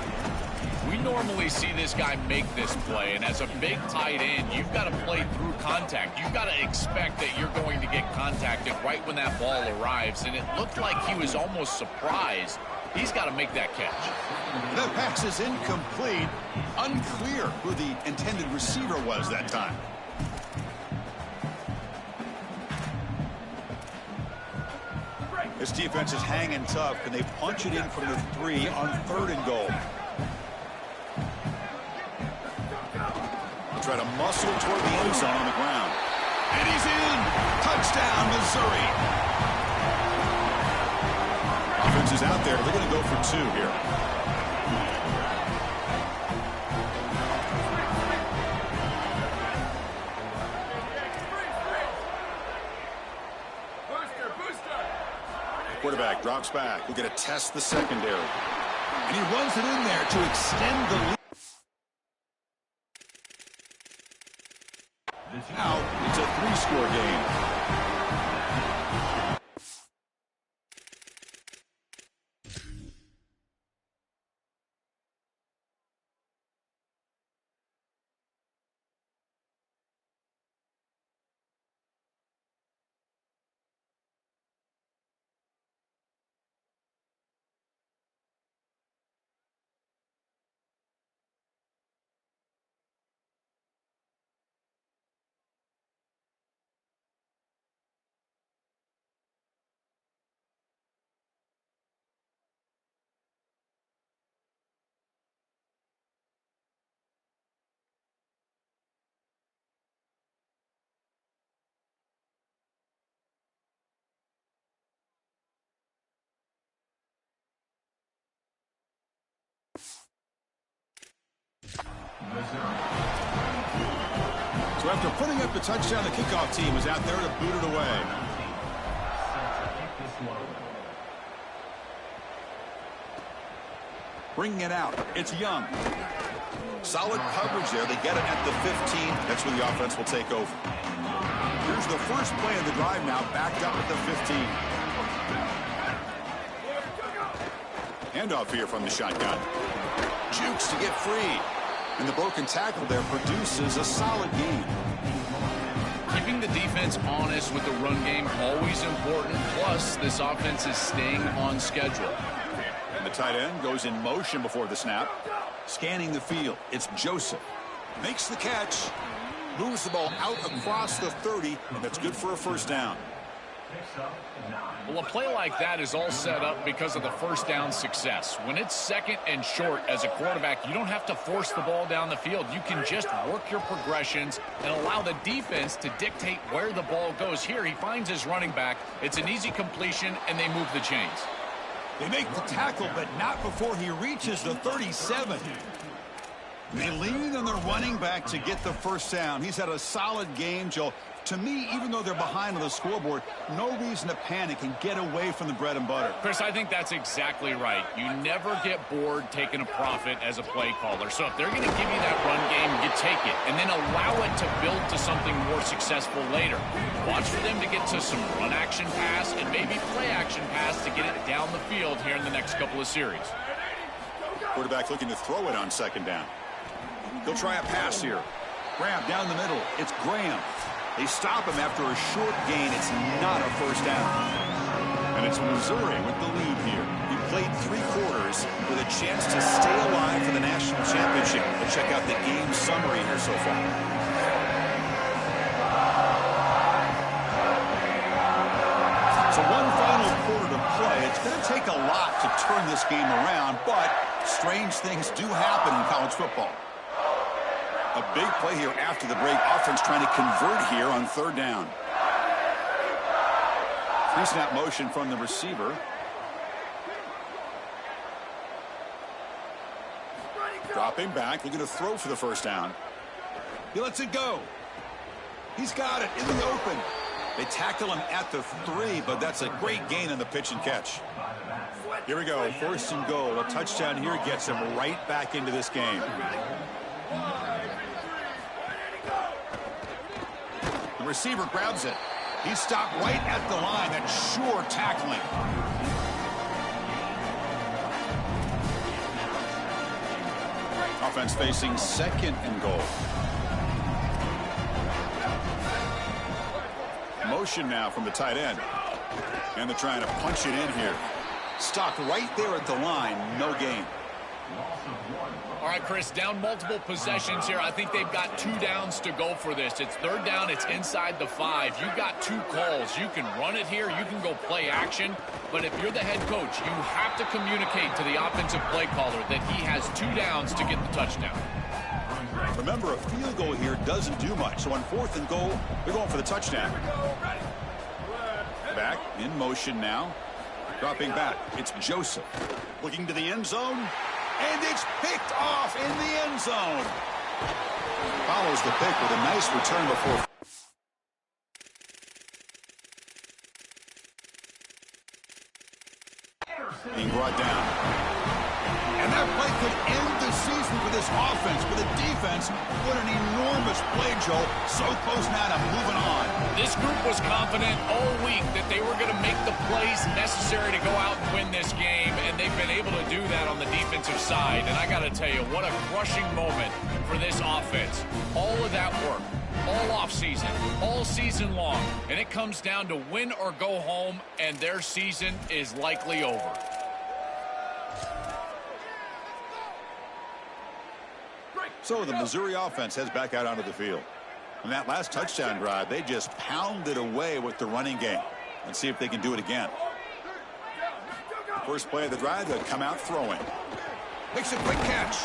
We normally see this guy make this play, and as a big tight end, you've got to play through contact. You've got to expect that you're going to get contacted right when that ball arrives, and it looked like he was almost surprised. He's got to make that catch. That pass is incomplete. Unclear who the intended receiver was that time. This defense is hanging tough. Can they punch it in from the 3 on 3rd and goal? Try to muscle toward the end zone on the ground. And he's in! Touchdown, Missouri! Offense is out there. They're going to go for 2 here. Quarterback drops back. We're going to test the secondary. And he runs it in there to extend the lead. Now it's a 3-score game. So after putting up the touchdown, the kickoff team was out there to boot it away. Bringing it out. It's Young. Solid coverage there. They get it at the 15. That's where the offense will take over. Here's the first play of the drive now, backed up at the 15. Handoff here from the shotgun. Jukes to get free. And the broken tackle there produces a solid gain. Keeping the defense honest with the run game, always important. Plus, this offense is staying on schedule. And the tight end goes in motion before the snap. Scanning the field. It's Joseph. Makes the catch. Moves the ball out across the 30. And that's good for a first down. Well, a play like that is all set up because of the first down success. When it's second and short as a quarterback, you don't have to force the ball down the field. You can just work your progressions and allow the defense to dictate where the ball goes. Here, he finds his running back. It's an easy completion, and they move the chains. They make the tackle, but not before he reaches the 37. They lean on their running back to get the first down. He's had a solid game, Joe. To me, even though they're behind on the scoreboard, no reason to panic and get away from the bread and butter. Chris, I think that's exactly right. You never get bored taking a profit as a play caller. So if they're going to give you that run game, you take it, and then allow it to build to something more successful later. Watch for them to get to some run action pass and maybe play action pass to get it down the field here in the next couple of series. Quarterback looking to throw it on second down. He'll try a pass here. Grab down the middle. It's Graham. They stop him after a short gain. It's not a first down. And it's Missouri with the lead here. He played 3 quarters with a chance to stay alive for the national championship. We'll check out the game summary here so far. So one final quarter to play. It's going to take a lot to turn this game around, but strange things do happen in college football. A big play here after the break. Offense trying to convert here on third down. 3-snap motion from the receiver. Dropping back, looking to throw for the first down. He lets it go. He's got it in the open. They tackle him at the 3, but that's a great gain on the pitch and catch. Here we go, first and goal. A touchdown here gets him right back into this game. The receiver grabs it. He's stopped right at the line. That's sure tackling. Offense facing second and goal. Motion now from the tight end. And they're trying to punch it in here. Stopped right there at the line. No gain. All right, Chris, down multiple possessions here. I think they've got 2 downs to go for this. It's third down. It's inside the 5. You've got 2 calls. You can run it here. You can go play action. But if you're the head coach, you have to communicate to the offensive play caller that he has 2 downs to get the touchdown. Remember, a field goal here doesn't do much. So on fourth and goal, they're going for the touchdown. Back in motion now. Dropping back. It's Joseph. Looking to the end zone. And it's picked off in the end zone. Follows the pick with a nice return before. Being brought down. And that play could end the season for this offense. For the defense, what an enormous play, Joe. So close now to moving on. This group was confident all week that they were going to make the plays necessary to go out and win this game, and they've been able to do that on the defensive side. And I got to tell you, what a crushing moment for this offense. All of that work, all offseason, all season long, and it comes down to win or go home, and their season is likely over. So the Missouri offense heads back out onto the field. On that last touchdown drive, they just pounded away with the running game. Let's see if they can do it again. First play of the drive, they'll come out throwing. Makes a quick catch.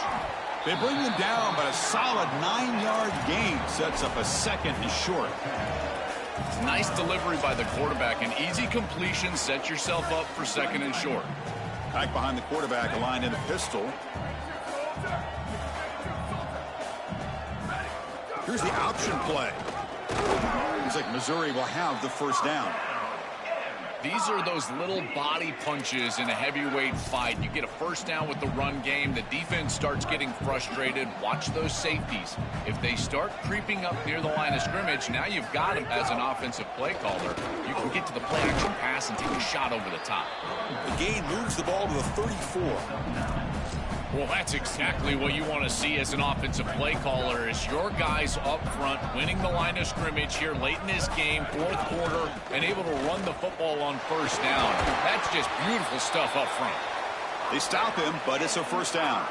They bring him down, but a solid 9-yard gain sets up a second and short. Nice delivery by the quarterback. An easy completion sets yourself up for second and short. Back behind the quarterback, aligned in a pistol. Here's the option play. Looks like Missouri will have the first down. These are those little body punches in a heavyweight fight. You get a first down with the run game. The defense starts getting frustrated. Watch those safeties. If they start creeping up near the line of scrimmage, now you've got them as an offensive play caller. You can get to the play action pass and take a shot over the top. The gain moves the ball to the 34. Well, that's exactly what you want to see as an offensive play caller, is your guys up front winning the line of scrimmage here late in this game, fourth quarter, and able to run the football on first down. That's just beautiful stuff up front. They stop him, but it's a first down.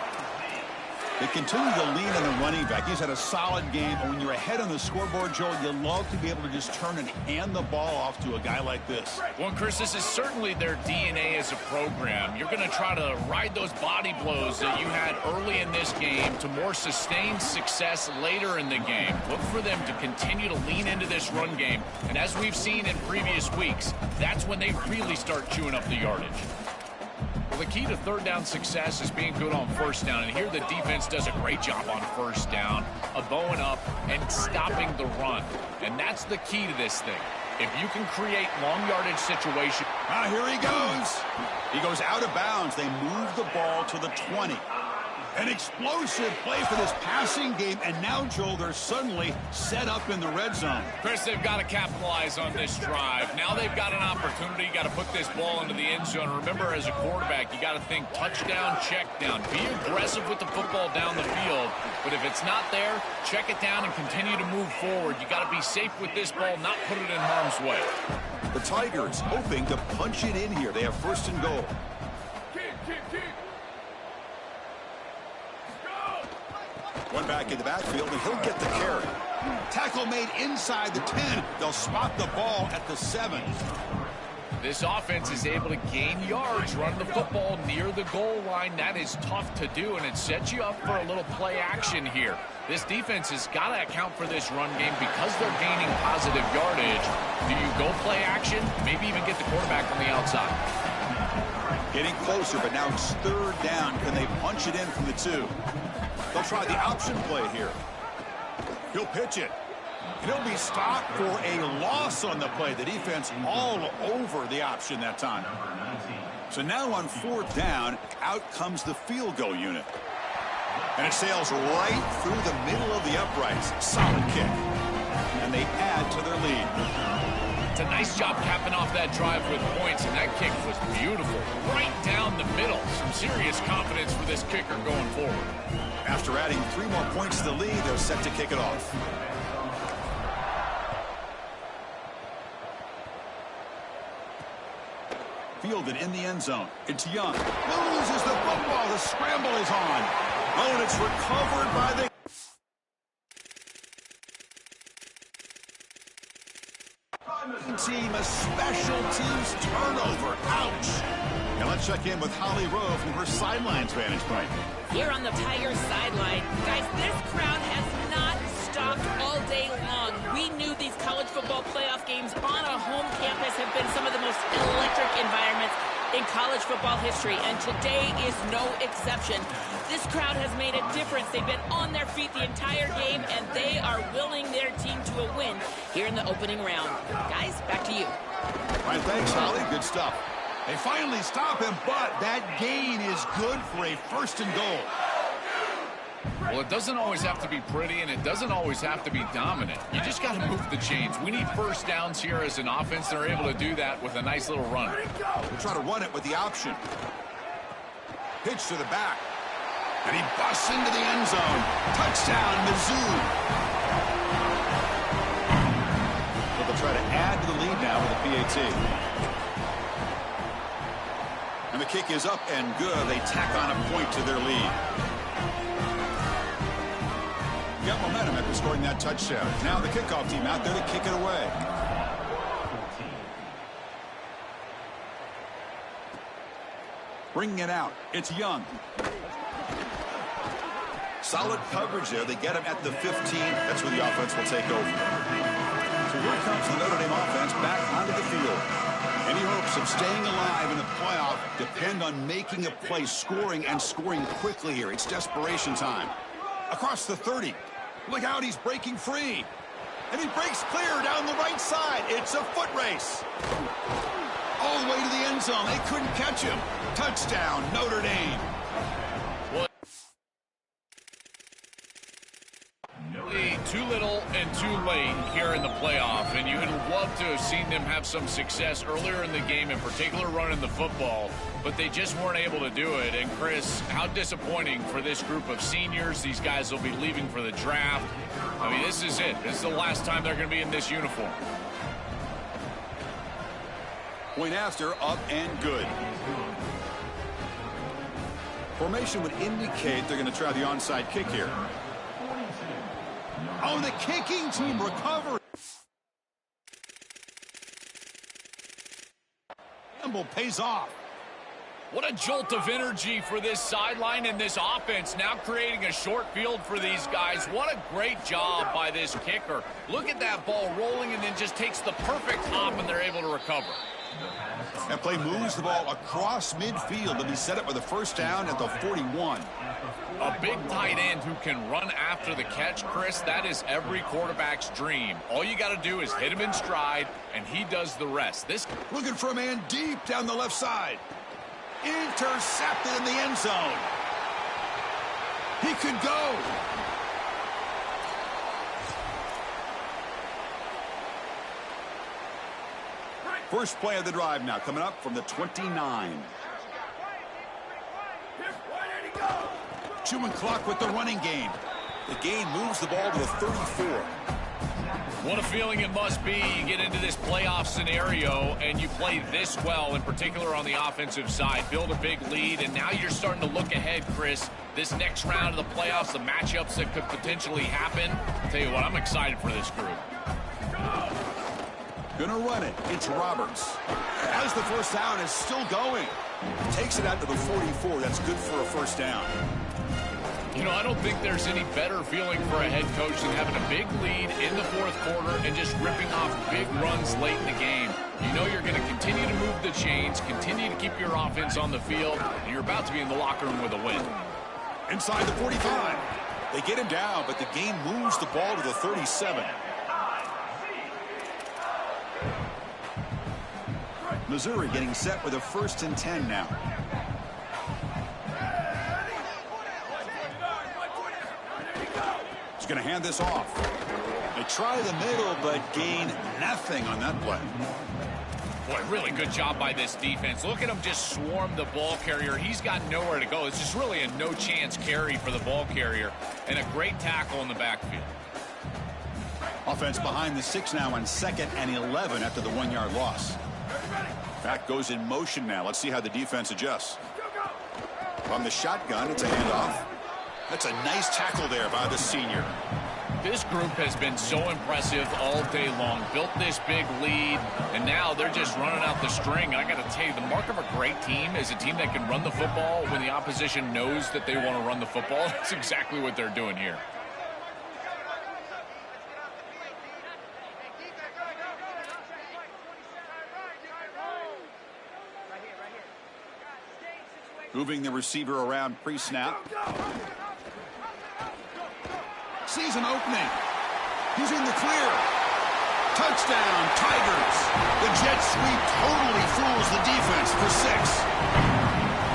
They continue to lean on the running back. He's had a solid game, and when you're ahead on the scoreboard, Joel, you love to be able to just turn and hand the ball off to a guy like this. Well, Chris, this is certainly their DNA as a program. You're going to try to ride those body blows that you had early in this game to more sustained success later in the game. Look for them to continue to lean into this run game, and as we've seen in previous weeks, that's when they really start chewing up the yardage. Well, the key to third down success is being good on first down, and here the defense does a great job on first down of bowing up and stopping the run, and that's the key to this thing. If you can create long yardage situation. Here he goes. He goes out of bounds. They move the ball to the 20. An explosive play for this passing game, and now, Joel, they're suddenly set up in the red zone. Chris, they've got to capitalize on this drive. Now they've got an opportunity. You got to put this ball into the end zone. Remember, as a quarterback, you got to think touchdown, check down. Be aggressive with the football down the field, but if it's not there, check it down and continue to move forward. You got to be safe with this ball, not put it in harm's way. The Tigers hoping to punch it in here. They have first and goal. One back in the backfield, and he'll get the carry. Tackle made inside the 10. They'll spot the ball at the 7. This offense is able to gain yards, run the football near the goal line. That is tough to do, and it sets you up for a little play action here. This defense has got to account for this run game because they're gaining positive yardage. Do you go play action? Maybe even get the quarterback on the outside. Getting closer, but now it's third down. Can they punch it in from the 2? They'll try the option play here. He'll pitch it. And he'll be stopped for a loss on the play. The defense all over the option that time. So now on fourth down, out comes the field goal unit. And it sails right through the middle of the uprights. Solid kick. And they add to their lead. It's a nice job capping off that drive with points, and that kick was beautiful. Right down the middle. Some serious confidence for this kicker going forward. After adding 3 more points to the lead, they're set to kick it off. Fielded in the end zone. It's Young. Loses the football. The scramble is on. Oh, and it's recovered by the team. A special teams turnover. Ouch. Now let's check in with Holly Rowe from her sidelines vantage point. Here on the Tigers sideline, guys, this crowd has not stopped all day long. We knew these college football playoff games on a home campus have been some of the most electric environments in college football history, and today is no exception. This crowd has made a difference. They've been on their feet the entire game, and they are willing their team to a win here in the opening round. Guys, back to you. All right, thanks, Holly. Good stuff. They finally stop him, but that gain is good for a first and goal. Well, it doesn't always have to be pretty, and it doesn't always have to be dominant. You just got to move the chains. We need first downs here as an offense. They're able to do that with a nice little run. We'll try to run it with the option. Pitch to the back. And he busts into the end zone. Touchdown, Mizzou. But they'll try to add to the lead now with a PAT. And the kick is up and good. They tack on a point to their lead. Got momentum after scoring that touchdown. Now the kickoff team out there to kick it away. Bringing it out. It's Young. Solid coverage there. They get him at the 15. That's where the offense will take over. So here comes the Notre Dame offense back onto the field. Any hopes of staying alive in the playoff depend on making a play, scoring, and scoring quickly here. It's desperation time. Across the 30. Look out, he's breaking free. And he breaks clear down the right side. It's a foot race. All the way to the end zone. They couldn't catch him. Touchdown, Notre Dame. Too little and too late here in the playoff, and you would love to have seen them have some success earlier in the game, in particular running the football, but they just weren't able to do it. And Chris, how disappointing for this group of seniors. These guys will be leaving for the draft. I mean, this is it. This is the last time they're going to be in this uniform. Point after, up and good. Formation would indicate they're going to try the onside kick here. Oh, the kicking team recovers. Campbell pays off. What a jolt of energy for this sideline and this offense, now creating a short field for these guys. What a great job by this kicker. Look at that ball rolling and then just takes the perfect hop, and they're able to recover. That play moves the ball across midfield, and he set it with a first down at the 41. A big tight end who can run after the catch, Chris, that is every quarterback's dream. All you got to do is hit him in stride, and he does the rest. This looking for a man deep down the left side. Intercepted in the end zone. He could go. First play of the drive now, coming up from the 29. Chewing clock with the running game. The game moves the ball to the 34. What a feeling it must be. You get into this playoff scenario and you play this well, in particular on the offensive side. Build a big lead, and now you're starting to look ahead, Chris. This next round of the playoffs, the matchups that could potentially happen. I'll tell you what, I'm excited for this group. Gonna run it. It's Roberts. As the first down is still going. Takes it out to the 44. That's good for a first down. You know, I don't think there's any better feeling for a head coach than having a big lead in the fourth quarter and just ripping off big runs late in the game. You know you're going to continue to move the chains, continue to keep your offense on the field, and you're about to be in the locker room with a win. Inside the 45. They get him down, but the game moves the ball to the 37. Missouri getting set with a 1st and 10 now. He's going to hand this off. They try the middle, but gain nothing on that play. Boy, really good job by this defense. Look at him just swarm the ball carrier. He's got nowhere to go. It's just really a no-chance carry for the ball carrier, and a great tackle in the backfield. Offense behind the 6 now on 2nd and 11 after the 1-yard loss. Back goes in motion now. Let's see how the defense adjusts. From the shotgun, it's a handoff. That's a nice tackle there by the senior. This group has been so impressive all day long. Built this big lead, and now they're just running out the string. I got to tell you, the mark of a great team is a team that can run the football when the opposition knows that they want to run the football. That's exactly what they're doing here. Moving the receiver around pre-snap. Sees an opening. He's in the clear. Touchdown, Tigers. The jet sweep totally fools the defense for 6.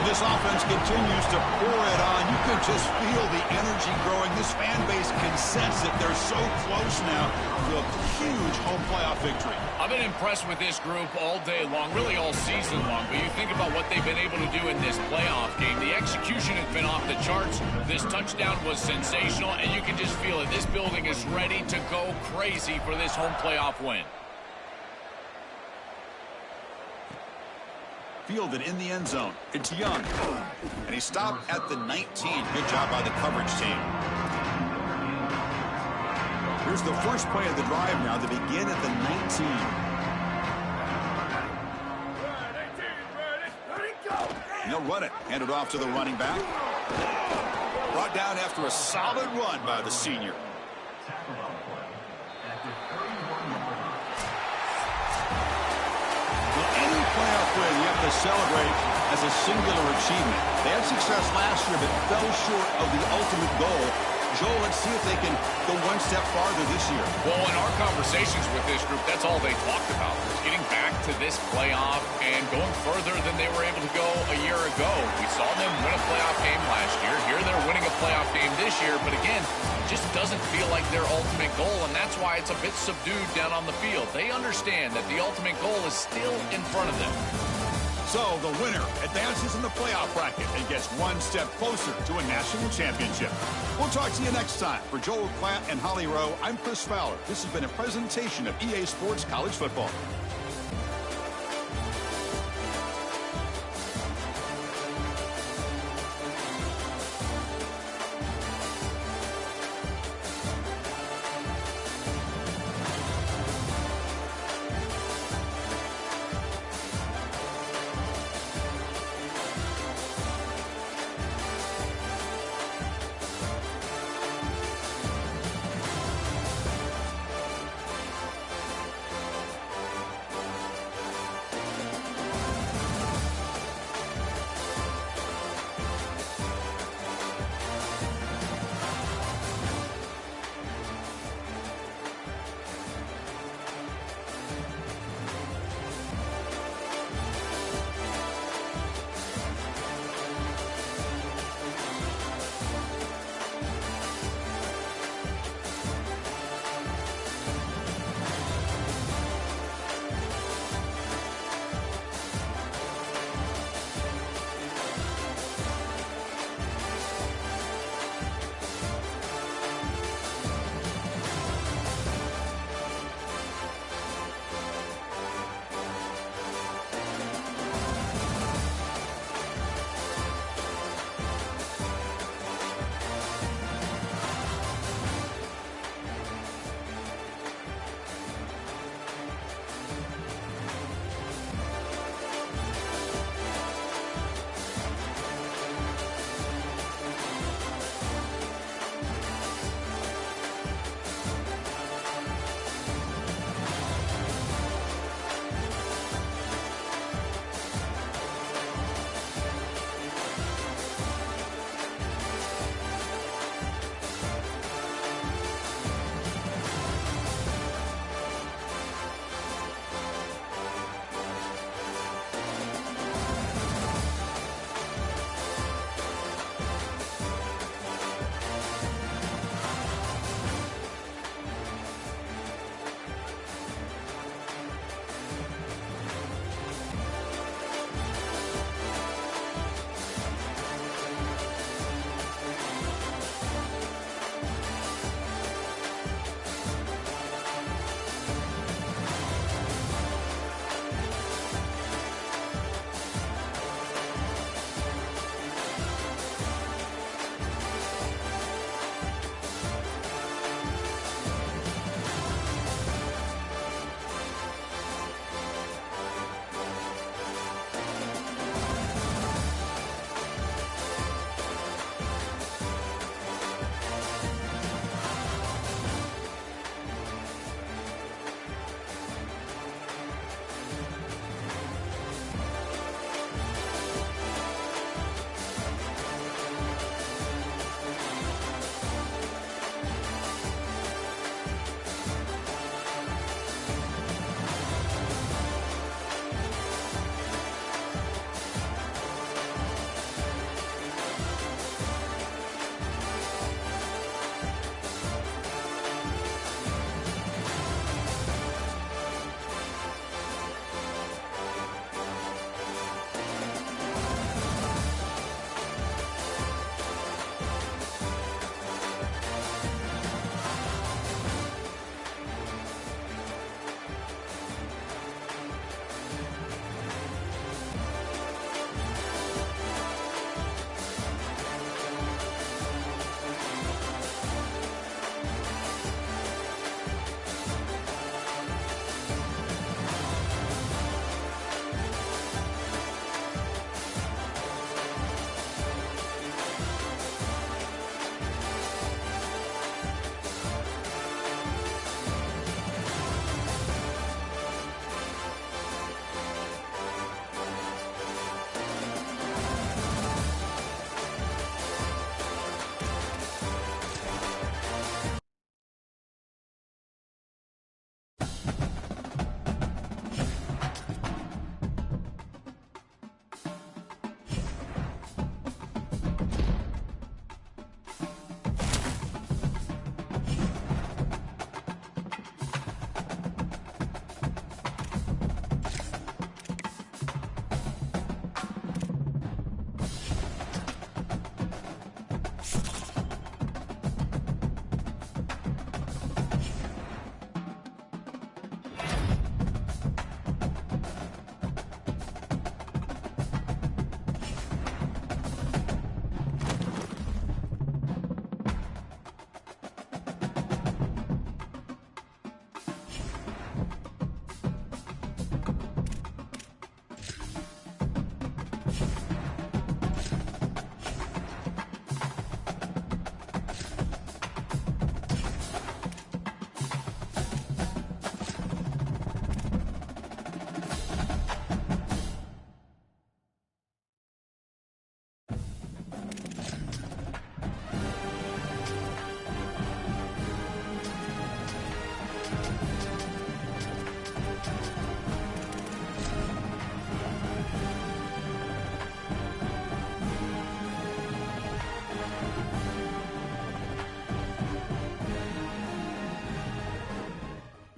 This offense continues to pour it on. You can just feel the energy growing. This fan base can sense it. They're so close now to a huge home playoff victory. I've been impressed with this group all day long, really all season long. But you think about what they've been able to do in this playoff game. The execution has been off the charts. This touchdown was sensational, and you can just feel it. This building is ready to go crazy for this home playoff win. Fielded in the end zone. It's Young. And he stopped at the 19. Good job by the coverage team. Here's the first play of the drive now to begin at the 19. They'll run it. Hand it off to the running back. Brought down after a solid run by the senior. Will any playoff to celebrate as a singular achievement. They had success last year, but fell short of the ultimate goal. Joel, let's see if they can go one step farther this year. Well, in our conversations with this group, that's all they talked about, was getting back to this playoff and going further than they were able to go a year ago. We saw them win a playoff game last year. Here they're winning a playoff game this year, but again, it just doesn't feel like their ultimate goal, and that's why it's a bit subdued down on the field. They understand that the ultimate goal is still in front of them. So the winner advances in the playoff bracket and gets one step closer to a national championship. We'll talk to you next time. For Joel Klatt and Holly Rowe, I'm Chris Fowler. This has been a presentation of EA Sports College Football.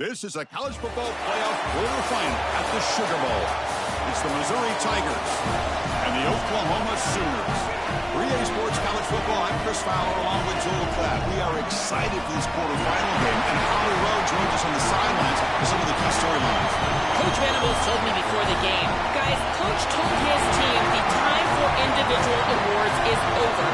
This is a college football playoff quarterfinal at the Sugar Bowl. It's the Missouri Tigers and the Oklahoma Sooners. For EA Sports College Football, I'm Chris Fowler along with Joel Klatt. We are excited for this quarterfinal game, and Holly Rowe joins us on the sidelines for some of the key storylines. Coach Venables told me before the game, guys, Coach told his team the time for individual awards is over.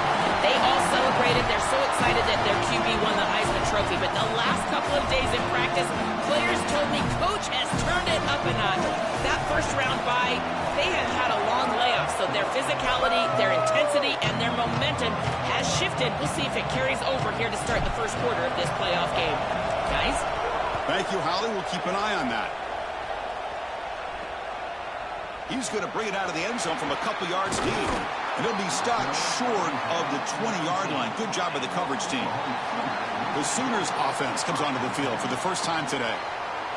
They all celebrated. They're so excited that their QB won the Heisman Trophy. But the last couple of days in practice, players told me Coach has turned it up a notch. That first round bye, they have had a long layoff. So their physicality, their intensity, and their momentum has shifted. We'll see if it carries over here to start the first quarter of this playoff game. Guys? Thank you, Holly. We'll keep an eye on that. He's going to bring it out of the end zone from a couple yards deep. And he'll be stopped short of the 20-yard line. Good job by the coverage team. The Sooners offense comes onto the field for the first time today.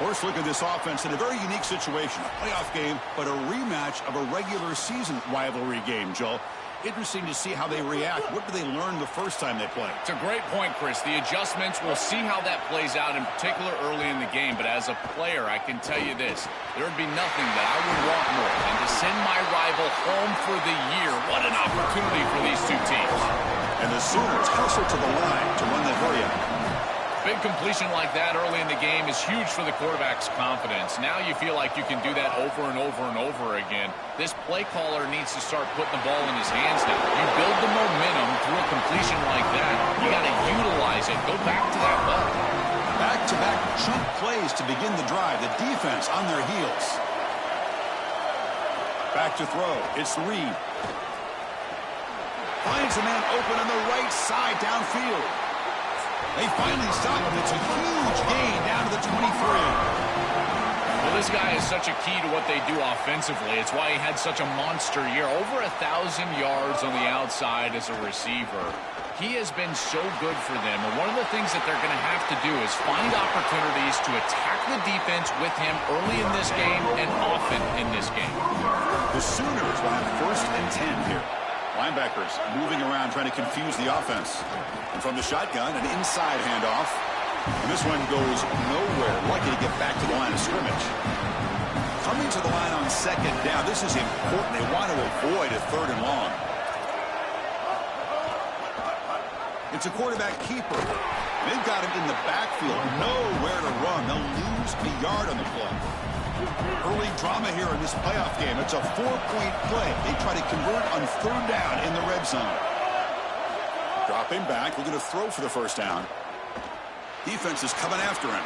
First look at this offense in a very unique situation. A playoff game, but a rematch of a regular season rivalry game, Joel. Interesting to see how they react. What do they learn the first time they play? It's a great point, Chris. The adjustments, we'll see how that plays out, in particular early in the game. But as a player, I can tell you this. There would be nothing that I would want more than to send my rival home for the year. What an opportunity for these two teams. And the Sooners hustle to the line to run that hurry up. Big completion like that early in the game is huge for the quarterback's confidence. Now you feel like you can do that over and over and over again. This play caller needs to start putting the ball in his hands now. You build the momentum through a completion like that. You got to utilize it. Go back to that well. Back-to-back chunk plays to begin the drive. The defense on their heels. Back to throw. It's Reed. Finds a man open on the right side downfield. They finally stop him. It's a huge gain down to the 23. Well, this guy is such a key to what they do offensively. It's why he had such a monster year. Over 1,000 yards on the outside as a receiver. He has been so good for them. And one of the things that they're going to have to do is find opportunities to attack the defense with him early in this game and often in this game. The Sooners will have 1st and 10 here. Linebackers moving around trying to confuse the offense. And from the shotgun, an inside handoff. And this one goes nowhere. Lucky to get back to the line of scrimmage. Coming to the line on 2nd down. This is important. They want to avoid a 3rd and long. It's a quarterback keeper. They've got him in the backfield. Nowhere to run. They'll lose a yard on the play. Early drama here in this playoff game. It's a 4-point play. They try to convert on 3rd down in the red zone. Dropping back. We're going to throw for the 1st down. Defense is coming after him.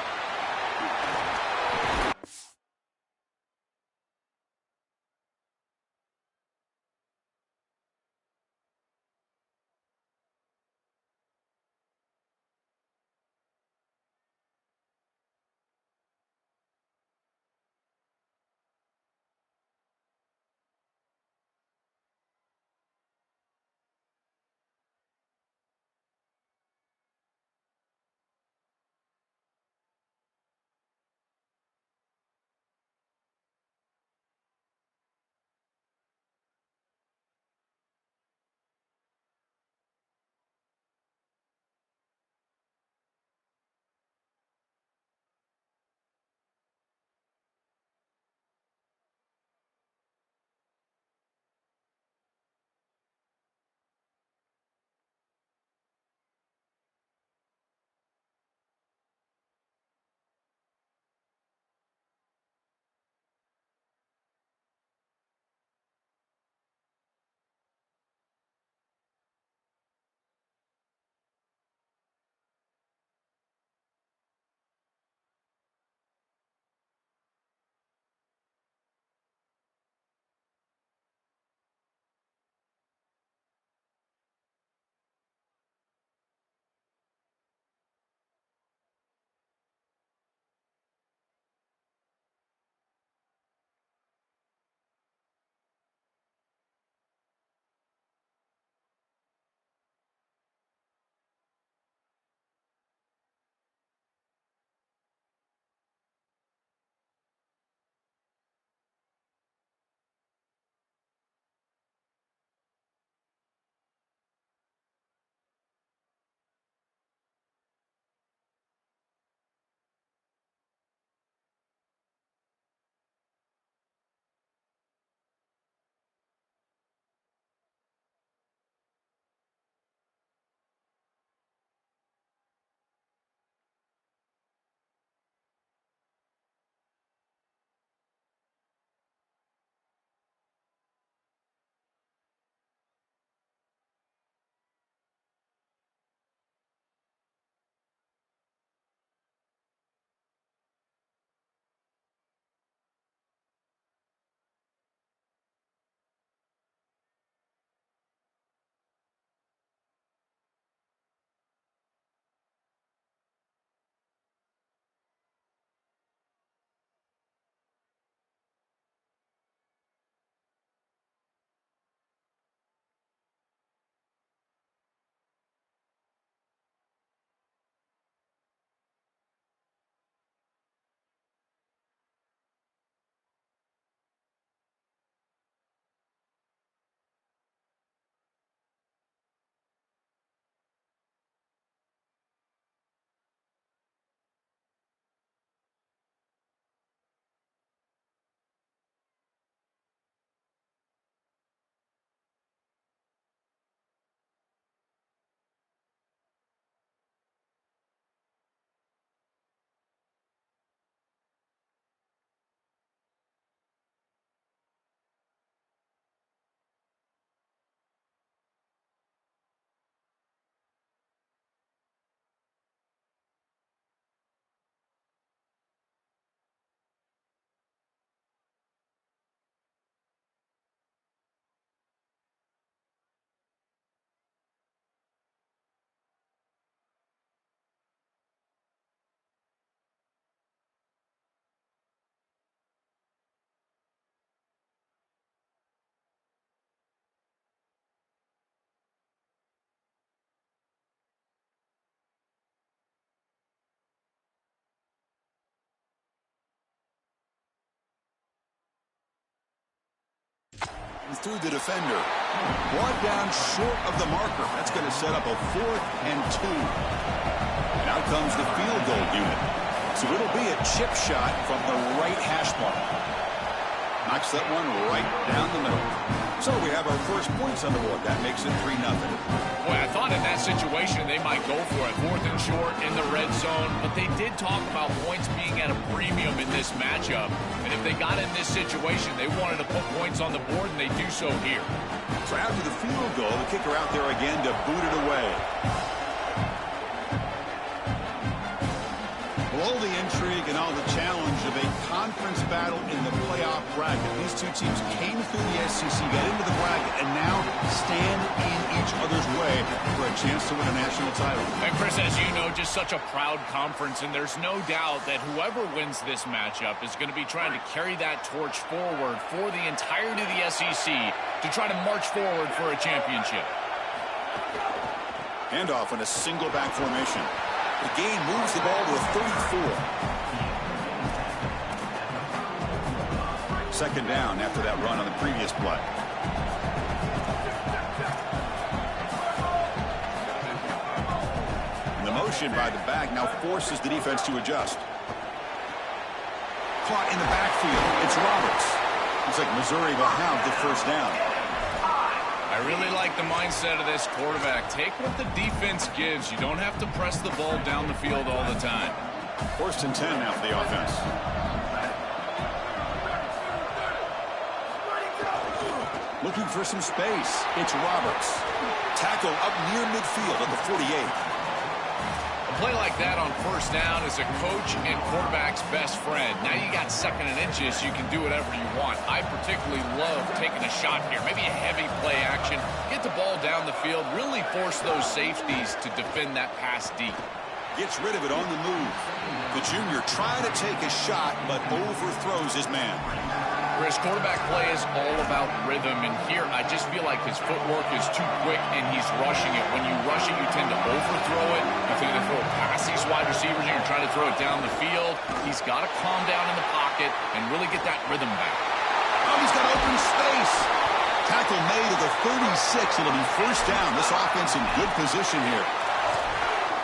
through the defender. Brought down short of the marker. That's going to set up a 4th and 2. And out comes the field goal unit. So it'll be a chip shot from the right hash mark. Knocks that one right down the middle. So we have our first points on the board. That makes it 3-0. Boy, I thought in that situation they might go for it. 4th and short in the red zone. But they did talk about points being at a premium in this matchup. And if they got in this situation, they wanted to put points on the board, and they do so here. So after the field goal, the kicker out there again to boot it away. All the intrigue and all the challenge of a conference battle in the playoff bracket. These two teams came through the SEC, got into the bracket, and now stand in each other's way for a chance to win a national title. And Chris, as you know, just such a proud conference, and there's no doubt that whoever wins this matchup is going to be trying to carry that torch forward for the entirety of the SEC to try to march forward for a championship. Handoff in a single back formation. The game moves the ball to a 34. 2nd down after that run on the previous play. And the motion by the back now forces the defense to adjust. Caught in the backfield. It's Roberts. Looks like Missouri will have the 1st down. I really like the mindset of this quarterback. Take what the defense gives. You don't have to press the ball down the field all the time. 1st and 10 now for the offense. Looking for some space. It's Roberts. Tackle up near midfield at the 48. A play like that on 1st down is a coach and quarterback's best friend. Now you got 2nd and inches, you can do whatever you want. I particularly love taking a shot here. Maybe a heavy play action. Get the ball down the field. Really force those safeties to defend that pass deep. Gets rid of it on the move. The junior trying to take a shot, but overthrows his man. Chris, quarterback play is all about rhythm, and here I just feel like his footwork is too quick and he's rushing it. When you rush it, you tend to overthrow it. You tend to throw past these wide receivers and you're trying to throw it down the field. He's got to calm down in the pocket and really get that rhythm back. Oh, he's got open space. Tackle made at the 36. It'll be 1st down. This offense in good position here.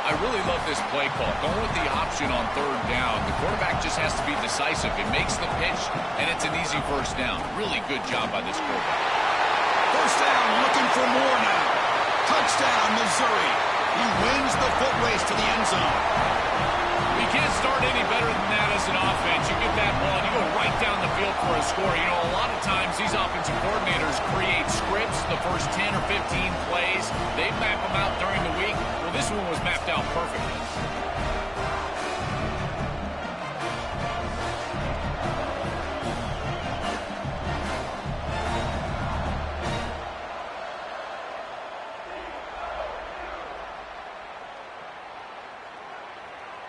I really love this play call. Going with the option on 3rd down. The quarterback just has to be decisive. He makes the pitch, and it's an easy 1st down. Really good job by this quarterback. 1st down, looking for more now. Touchdown, Missouri. He wins the foot race to the end zone. You can't start any better than that as an offense. You get that ball, and you go right down the field for a score. You know, a lot of times these offensive coordinators create scripts, the first 10 or 15 plays. They map them out during the week. Well, this one was mapped out perfectly.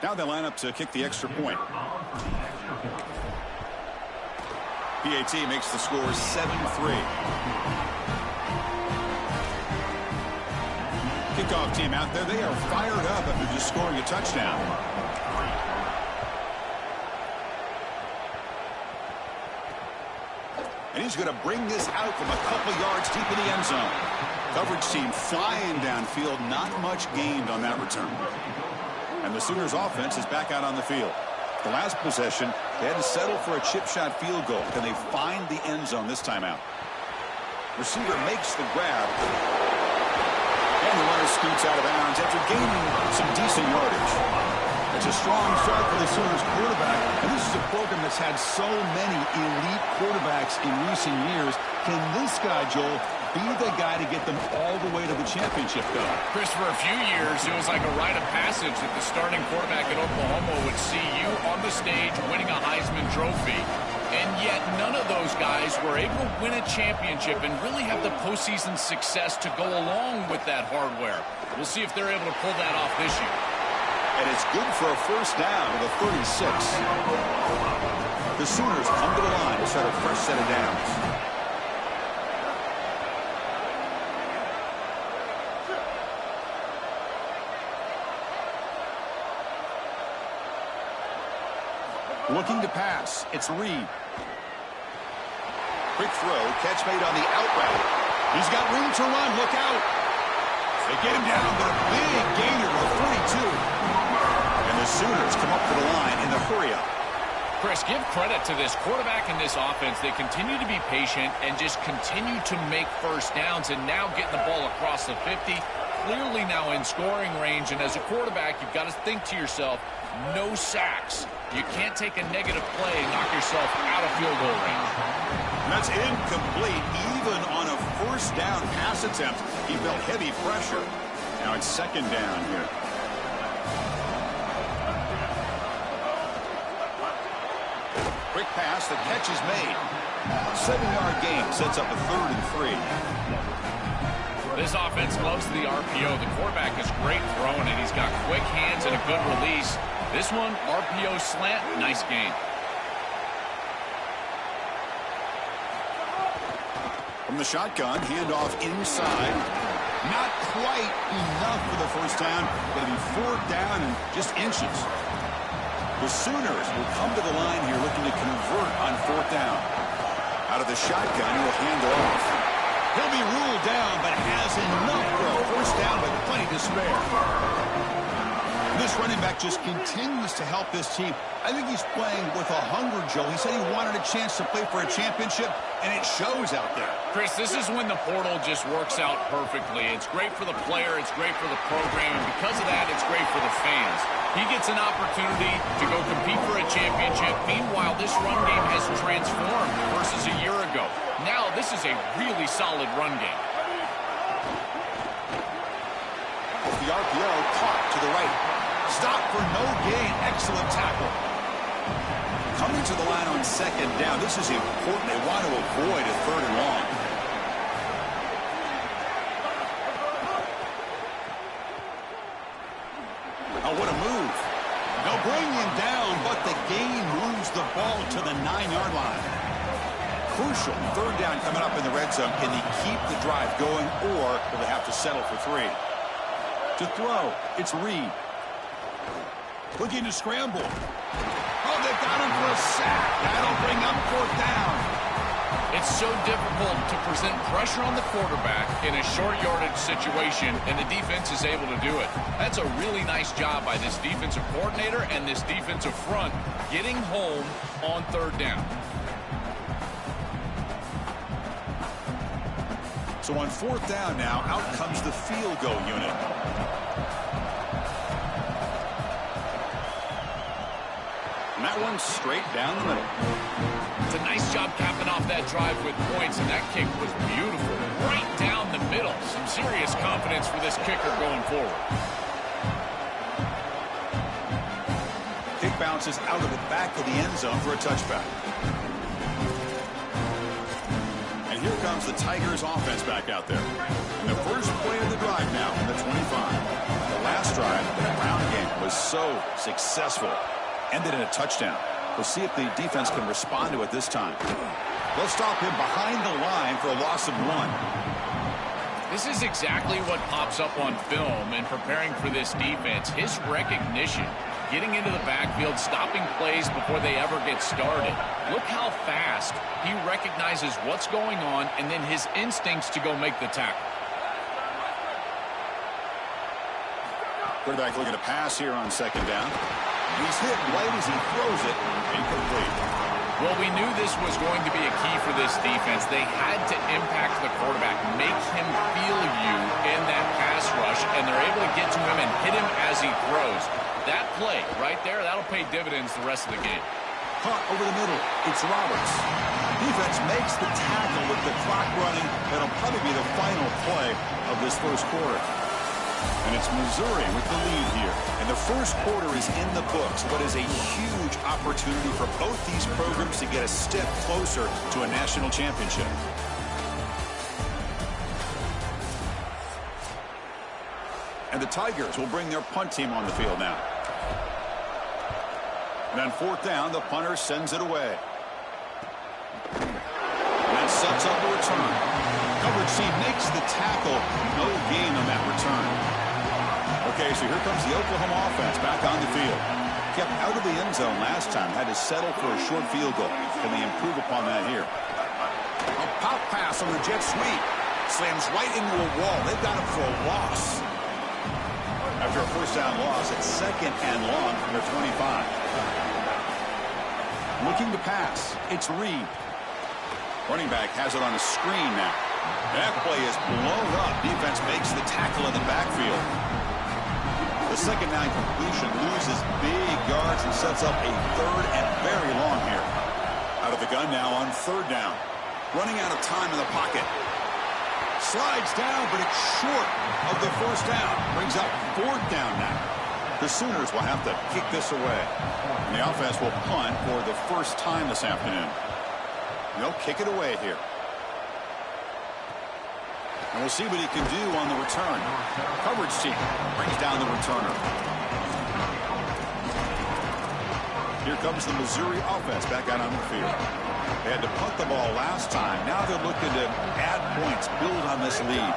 Now they line up to kick the extra point. PAT makes the score 7-3. Kickoff team out there. They are fired up after just scoring a touchdown. And he's going to bring this out from a couple yards deep in the end zone. Coverage team flying downfield. Not much gained on that return. And the Sooners offense is back out on the field. The last possession, they had to settle for a chip shot field goal. Can they find the end zone this time out? Receiver makes the grab. And the runner scoots out of bounds after gaining some decent yardage. It's a strong start for the Sooners quarterback. And this is a program that's had so many elite quarterbacks in recent years. Can this guy, Joel, be the guy to get them all the way to the championship, though? Chris, for a few years, it was like a rite of passage that the starting quarterback at Oklahoma would see you on the stage winning a Heisman Trophy. And yet none of those guys were able to win a championship and really have the postseason success to go along with that hardware. We'll see if they're able to pull that off this year. And it's good for a 1st down to the 36. The Sooners come to the line to start a fresh set of downs. Looking to pass. It's Reed. Quick throw, catch made on the out route. He's got room to run, look out. They get him down, but a big gainer to the 42. And the Sooners come up to the line in the hurry-up. Chris, give credit to this quarterback and this offense. They continue to be patient and just continue to make first downs, and now getting the ball across the 50, clearly now in scoring range. And as a quarterback, you've got to think to yourself, no sacks. You can't take a negative play and knock yourself out of field goal range. And that's incomplete. Even on a first down pass attempt, he felt heavy pressure. Now it's second down here. Quick pass, the catch is made. 7-yard gain sets up a 3rd and 3. This offense loves the RPO. The quarterback is great throwing it. He's got quick hands and a good release. This one, RPO slant, nice gain. From the shotgun, handoff inside. Not quite enough for the first down. Going to be 4th down and just inches. The Sooners will come to the line here looking to convert on 4th down. Out of the shotgun, he'll hand it off. He'll be ruled down, but has enough for a first down with plenty to spare. And this running back just continues to help this team. I think he's playing with a hunger, Joe. He said he wanted a chance to play for a championship, and it shows out there. Chris, this is when the portal just works out perfectly. It's great for the player. It's great for the program. And because of that, it's great for the fans. He gets an opportunity to go compete for a championship. Meanwhile, this run game has transformed versus a year ago. Now, this is a really solid run game. The RPO caught to the right. Stop for no gain. Excellent tackle. Coming to the line on second down. This is important. They want to avoid a 3rd and long. Oh, what a move. They'll bring him down, but the gain moves the ball to the 9-yard line. Crucial 3rd down coming up in the red zone. Can they keep the drive going, or will they have to settle for 3? To throw, it's Reed. Looking to scramble. Oh, they got him for a sack. That'll bring up 4th down. It's so difficult to present pressure on the quarterback in a short yardage situation, and the defense is able to do it. That's a really nice job by this defensive coordinator and this defensive front getting home on 3rd down. So on 4th down now, out comes the field goal unit. And that one's straight down the middle. It's a nice job capping off that drive with points, and that kick was beautiful. Right down the middle. Some serious confidence for this kicker going forward. Kick bounces out of the back of the end zone for a touchback. And here comes the Tigers offense back out there. And the first play of the drive now from the 25. The last drive, the ground game, was so successful. Ended in a touchdown. We'll see if the defense can respond to it this time. They'll stop him behind the line for a loss of 1. This is exactly what pops up on film in preparing for this defense. His recognition, getting into the backfield, stopping plays before they ever get started. Look how fast he recognizes what's going on and then his instincts to go make the tackle. Quarterback looking to pass here on second down. He's hit right as he throws it. Incomplete. Well, we knew this was going to be a key for this defense. They had to impact the quarterback, make him feel you in that pass rush, and they're able to get to him and hit him as he throws. That play right there, that'll pay dividends the rest of the game. Caught over the middle. It's Roberts. Defense makes the tackle with the clock running. That'll probably be the final play of this first quarter. And it's Missouri with the lead here. And the first quarter is in the books. What is a huge opportunity for both these programs to get a step closer to a national championship. And the Tigers will bring their punt team on the field now. And on 4th down, the punter sends it away. And that sets up a return. Coverage team makes the tackle. No gain on that return. Okay, so here comes the Oklahoma offense back on the field. Kept out of the end zone last time. Had to settle for a short field goal. Can they improve upon that here? A pop pass on the jet sweep. Slams right into a wall. They've got him for a loss. After a first down loss, it's 2nd and long from their 25. Looking to pass. It's Reed. Running back has it on a screen now. That play is blown up. Defense makes the tackle in the backfield. The second down completion loses big yards and sets up a 3rd and very long here. Out of the gun now on 3rd down. Running out of time in the pocket. Slides down, but it's short of the first down. Brings up 4th down now. The Sooners will have to kick this away. And the offense will punt for the first time this afternoon. They'll kick it away here. And we'll see what he can do on the return. Coverage team brings down the returner. Here comes the Missouri offense back out on the field. They had to punt the ball last time. Now they're looking to add points, build on this lead.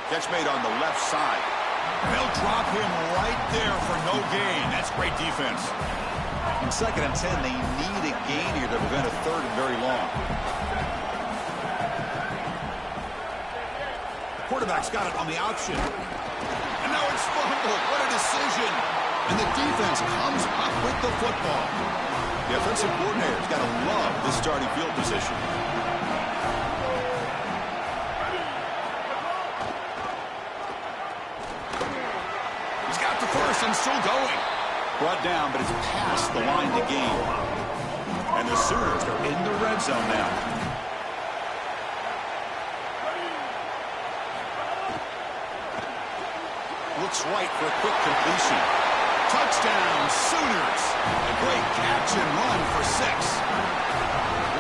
Catch made on the left side. They'll drop him right there for no gain. That's great defense. In 2nd and 10, they need a gain here to prevent a 3rd and very long. Quarterback's got it on the option. And now it's fumbled. What a decision. And the defense comes up with the football. The offensive coordinator's got to love this starting field position. He's got the first and still going. Brought down, but it's past the line to gain. And the Sooners are in the red zone now. Looks right for a quick completion. Touchdown, Sooners. A great catch and run for 6.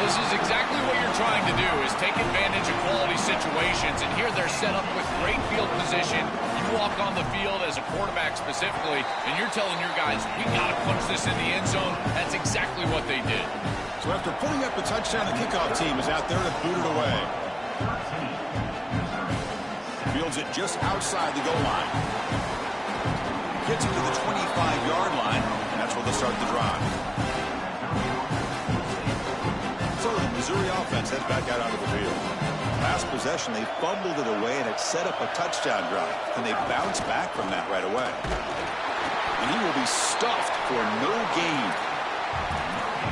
This is exactly what you're trying to do, is take advantage of quality situations. And here they're set up with great field position. You walk on the field as a quarterback specifically, and you're telling your guys, we got to punch this in the end zone. That's exactly what they did. So after putting up a touchdown, the kickoff team is out there to boot it away. Fields it just outside the goal line. Gets it to the 25-yard line, and that's where they'll start the drive. So the Missouri offense heads back out onto the field. Last possession, they fumbled it away, and it set up a touchdown drive. And they bounce back from that right away. And he will be stuffed for no gain.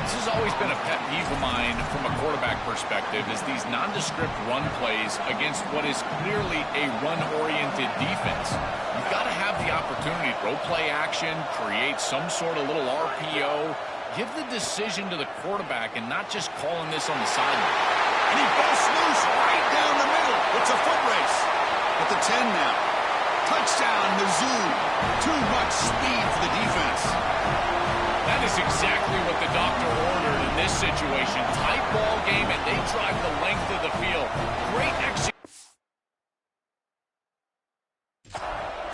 This has always been a pet peeve of mine from a quarterback perspective, is these nondescript run plays against what is clearly a run-oriented defense. You've got to have the opportunity to throw play action, create some sort of little RPO, give the decision to the quarterback and not just calling this on the sideline. And he busts loose right down the middle. It's a foot race. At the 10 now. Touchdown, Mizzou. Too much speed for the defense. That is exactly what the doctor ordered in this situation. Tight ball game, and they drive the length of the field. Great execution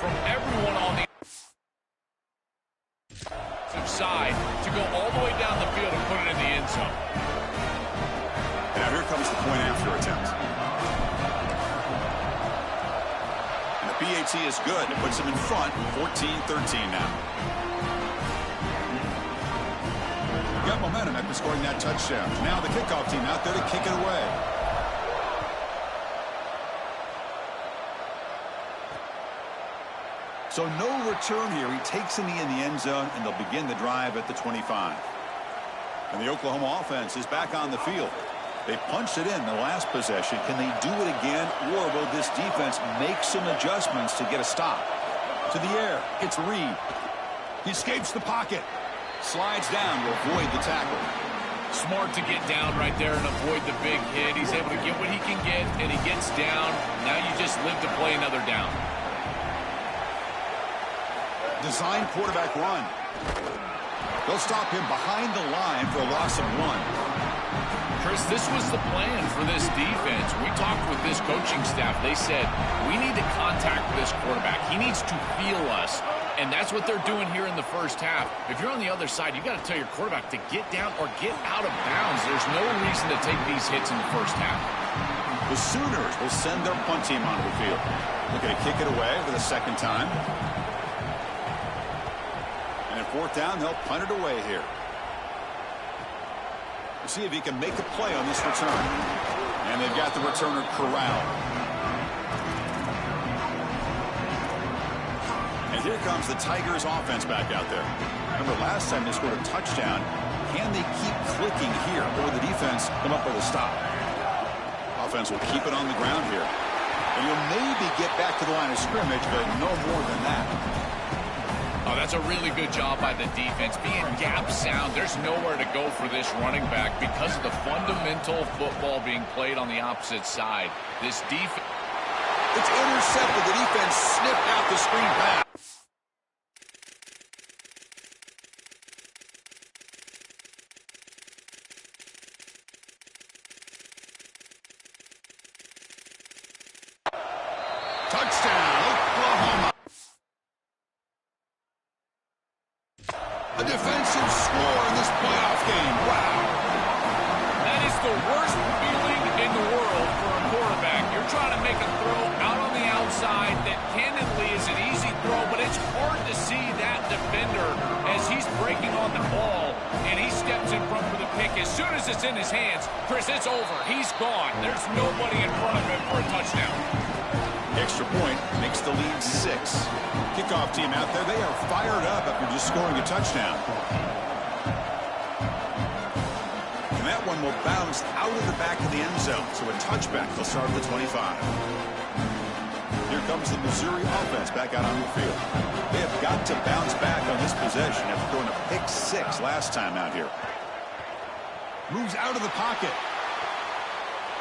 from everyone on the side to go all the way down the field and put it in the end zone. Now here comes the point after attempt. And the PAT is good. It puts them in front, 14-13 now. Got momentum after scoring that touchdown. Now the kickoff team out there to kick it away. So no return here. He takes in the end zone, and they'll begin the drive at the 25. And the Oklahoma offense is back on the field. They punched it in the last possession. Can they do it again, or will this defense make some adjustments to get a stop? To the air, it's Reed. He escapes the pocket. Slides down to avoid the tackle. Smart to get down right there and avoid the big hit. He's able to get what he can get, and he gets down. Now you just live to play another down. Design quarterback run. They'll stop him behind the line for a loss of 1. Chris, this was the plan for this defense. We talked with this coaching staff. They said, we need to contact this quarterback. He needs to feel us. And that's what they're doing here in the first half. If you're on the other side, you got to tell your quarterback to get down or get out of bounds. There's no reason to take these hits in the first half. The Sooners will send their punt team onto the field. Looking to kick it away for the second time. And at 4th down, they'll punt it away here. See if he can make a play on this return. And they've got the returner corralled. And here comes the Tigers offense back out there. Remember last time they scored a touchdown. Can they keep clicking here, or will the defense come up with a stop? Offense will keep it on the ground here. And you'll maybe get back to the line of scrimmage, but no more than that. Oh, that's a really good job by the defense. Being gap sound, there's nowhere to go for this running back because of the fundamental football being played on the opposite side. This defense... It's intercepted. The defense snipped out the screen pass. Touchdown, Oklahoma. A defensive score in this playoff game. Wow. That is the worst feeling in the world for a quarterback. You're trying to make a throw out on the outside that candidly is an easy throw, but it's hard to see that defender as he's breaking on the ball, and he steps in front for the pick. As soon as it's in his hands, Chris, it's over. He's gone. There's nobody in front of him for a touchdown. Extra point makes the lead 6. Kickoff team out there, they are fired up after just scoring a touchdown. And that one will bounce out of the back of the end zone. So a touchback. They'll start at the 25. Here comes the Missouri offense back out on the field. They have got to bounce back on this possession after throwing a pick 6 last time out here. Moves out of the pocket.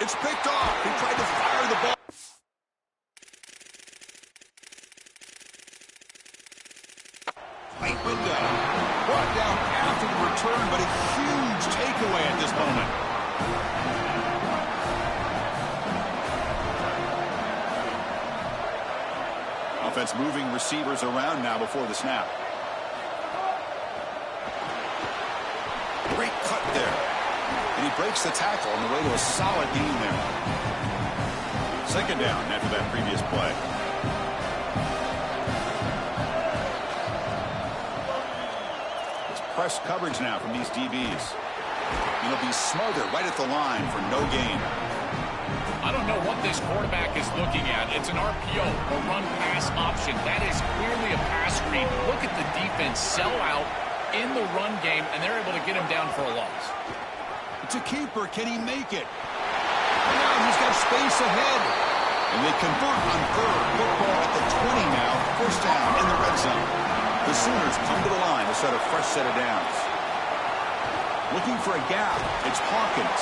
It's picked off. He tried to fire the ball. Late window. Brought down after the return, but a huge takeaway at this moment. Offense moving receivers around now before the snap. Great cut there. And he breaks the tackle on the way to a solid gain there. Second down after that previous play. Press coverage now from these DBs. And he'll be smothered right at the line for no gain. I don't know what this quarterback is looking at. It's an RPO, a run-pass option. That is clearly a pass screen. Look at the defense sell out in the run game, and they're able to get him down for a loss. It's a keeper. Can he make it? Now he's got space ahead. And they convert on third. Football at the 20 now. First down in the red zone. The Sooners come to the line to set a fresh set of downs. Looking for a gap. It's Hawkins.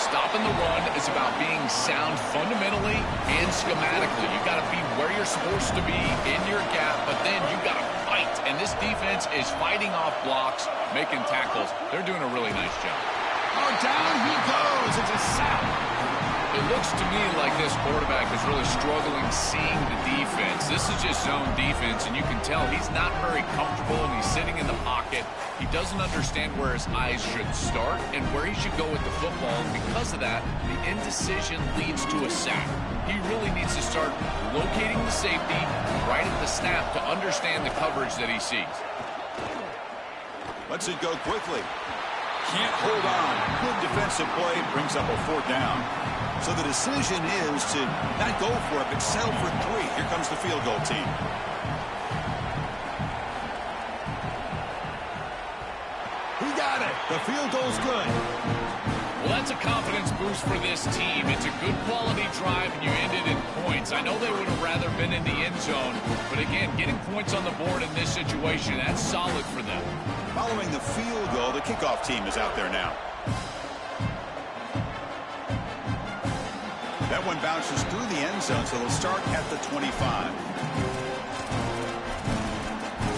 Stopping the run is about being sound fundamentally and schematically. You got to be where you're supposed to be in your gap, but then you got to fight. And this defense is fighting off blocks, making tackles. They're doing a really nice job. Oh, down he goes. It's a sack. It looks to me like this quarterback is really struggling seeing the defense. This is just zone defense, and you can tell he's not very comfortable, and he's sitting in the pocket. He doesn't understand where his eyes should start and where he should go with the football, and because of that, the indecision leads to a sack. He really needs to start locating the safety right at the snap to understand the coverage that he sees. Lets it go quickly. Can't hold on. Good defensive play. Brings up a fourth down. So the decision is to not go for it, but settle for 3. Here comes the field goal team. He got it. The field goal's good. Well, that's a confidence boost for this team. It's a good quality drive, and you ended in points. I know they would have rather been in the end zone, but again, getting points on the board in this situation, that's solid for them. Following the field goal, the kickoff team is out there now. That one bounces through the end zone, so they'll start at the 25.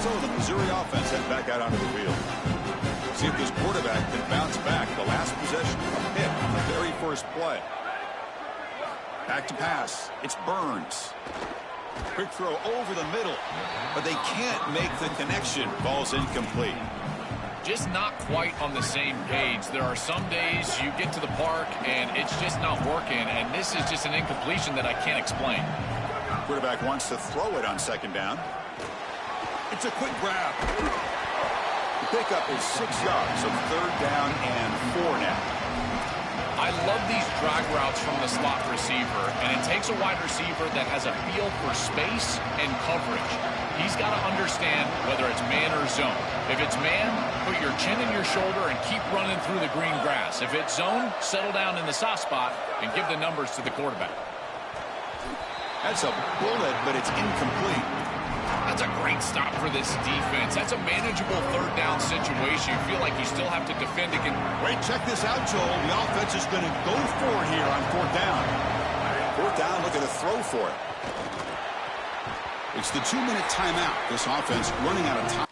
So the Missouri offense head back out onto the field. See if this quarterback can bounce back. The last possession, a pick on the very first play. Back to pass. It's Burns. Quick throw over the middle, but they can't make the connection. Ball's incomplete. Just not quite on the same page. There are some days you get to the park and it's just not working, and this is just an incompletion that I can't explain. Quarterback wants to throw it on second down. It's a quick grab. The pickup is 6 yards, so 3rd down and 4 now. I love these drag routes from the slot receiver, and it takes a wide receiver that has a feel for space and coverage. He's got to understand whether it's man or zone. If it's man, put your chin in your shoulder and keep running through the green grass. If it's zone, settle down in the soft spot and give the numbers to the quarterback. That's a bullet, but it's incomplete. That's a great stop for this defense. That's a manageable 3rd down situation. You feel like you still have to defend again. Wait, check this out, Joel. The offense is going to go for it here on 4th down. 4th down, look at a throw for it. It's the 2-minute timeout. This offense running out of time.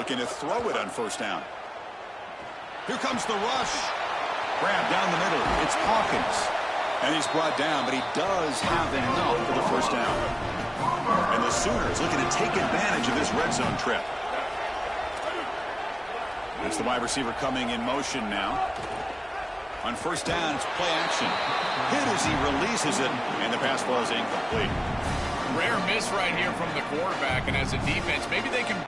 Looking to throw it on first down. Here comes the rush. Grab down the middle. It's Hawkins. And he's brought down, but he does have enough for the first down. And the Sooners looking to take advantage of this red zone trip. It's the wide receiver coming in motion now. On first down, it's play action. Hit as he releases it, and the pass ball is incomplete. Rare miss right here from the quarterback, and as a defense, maybe they can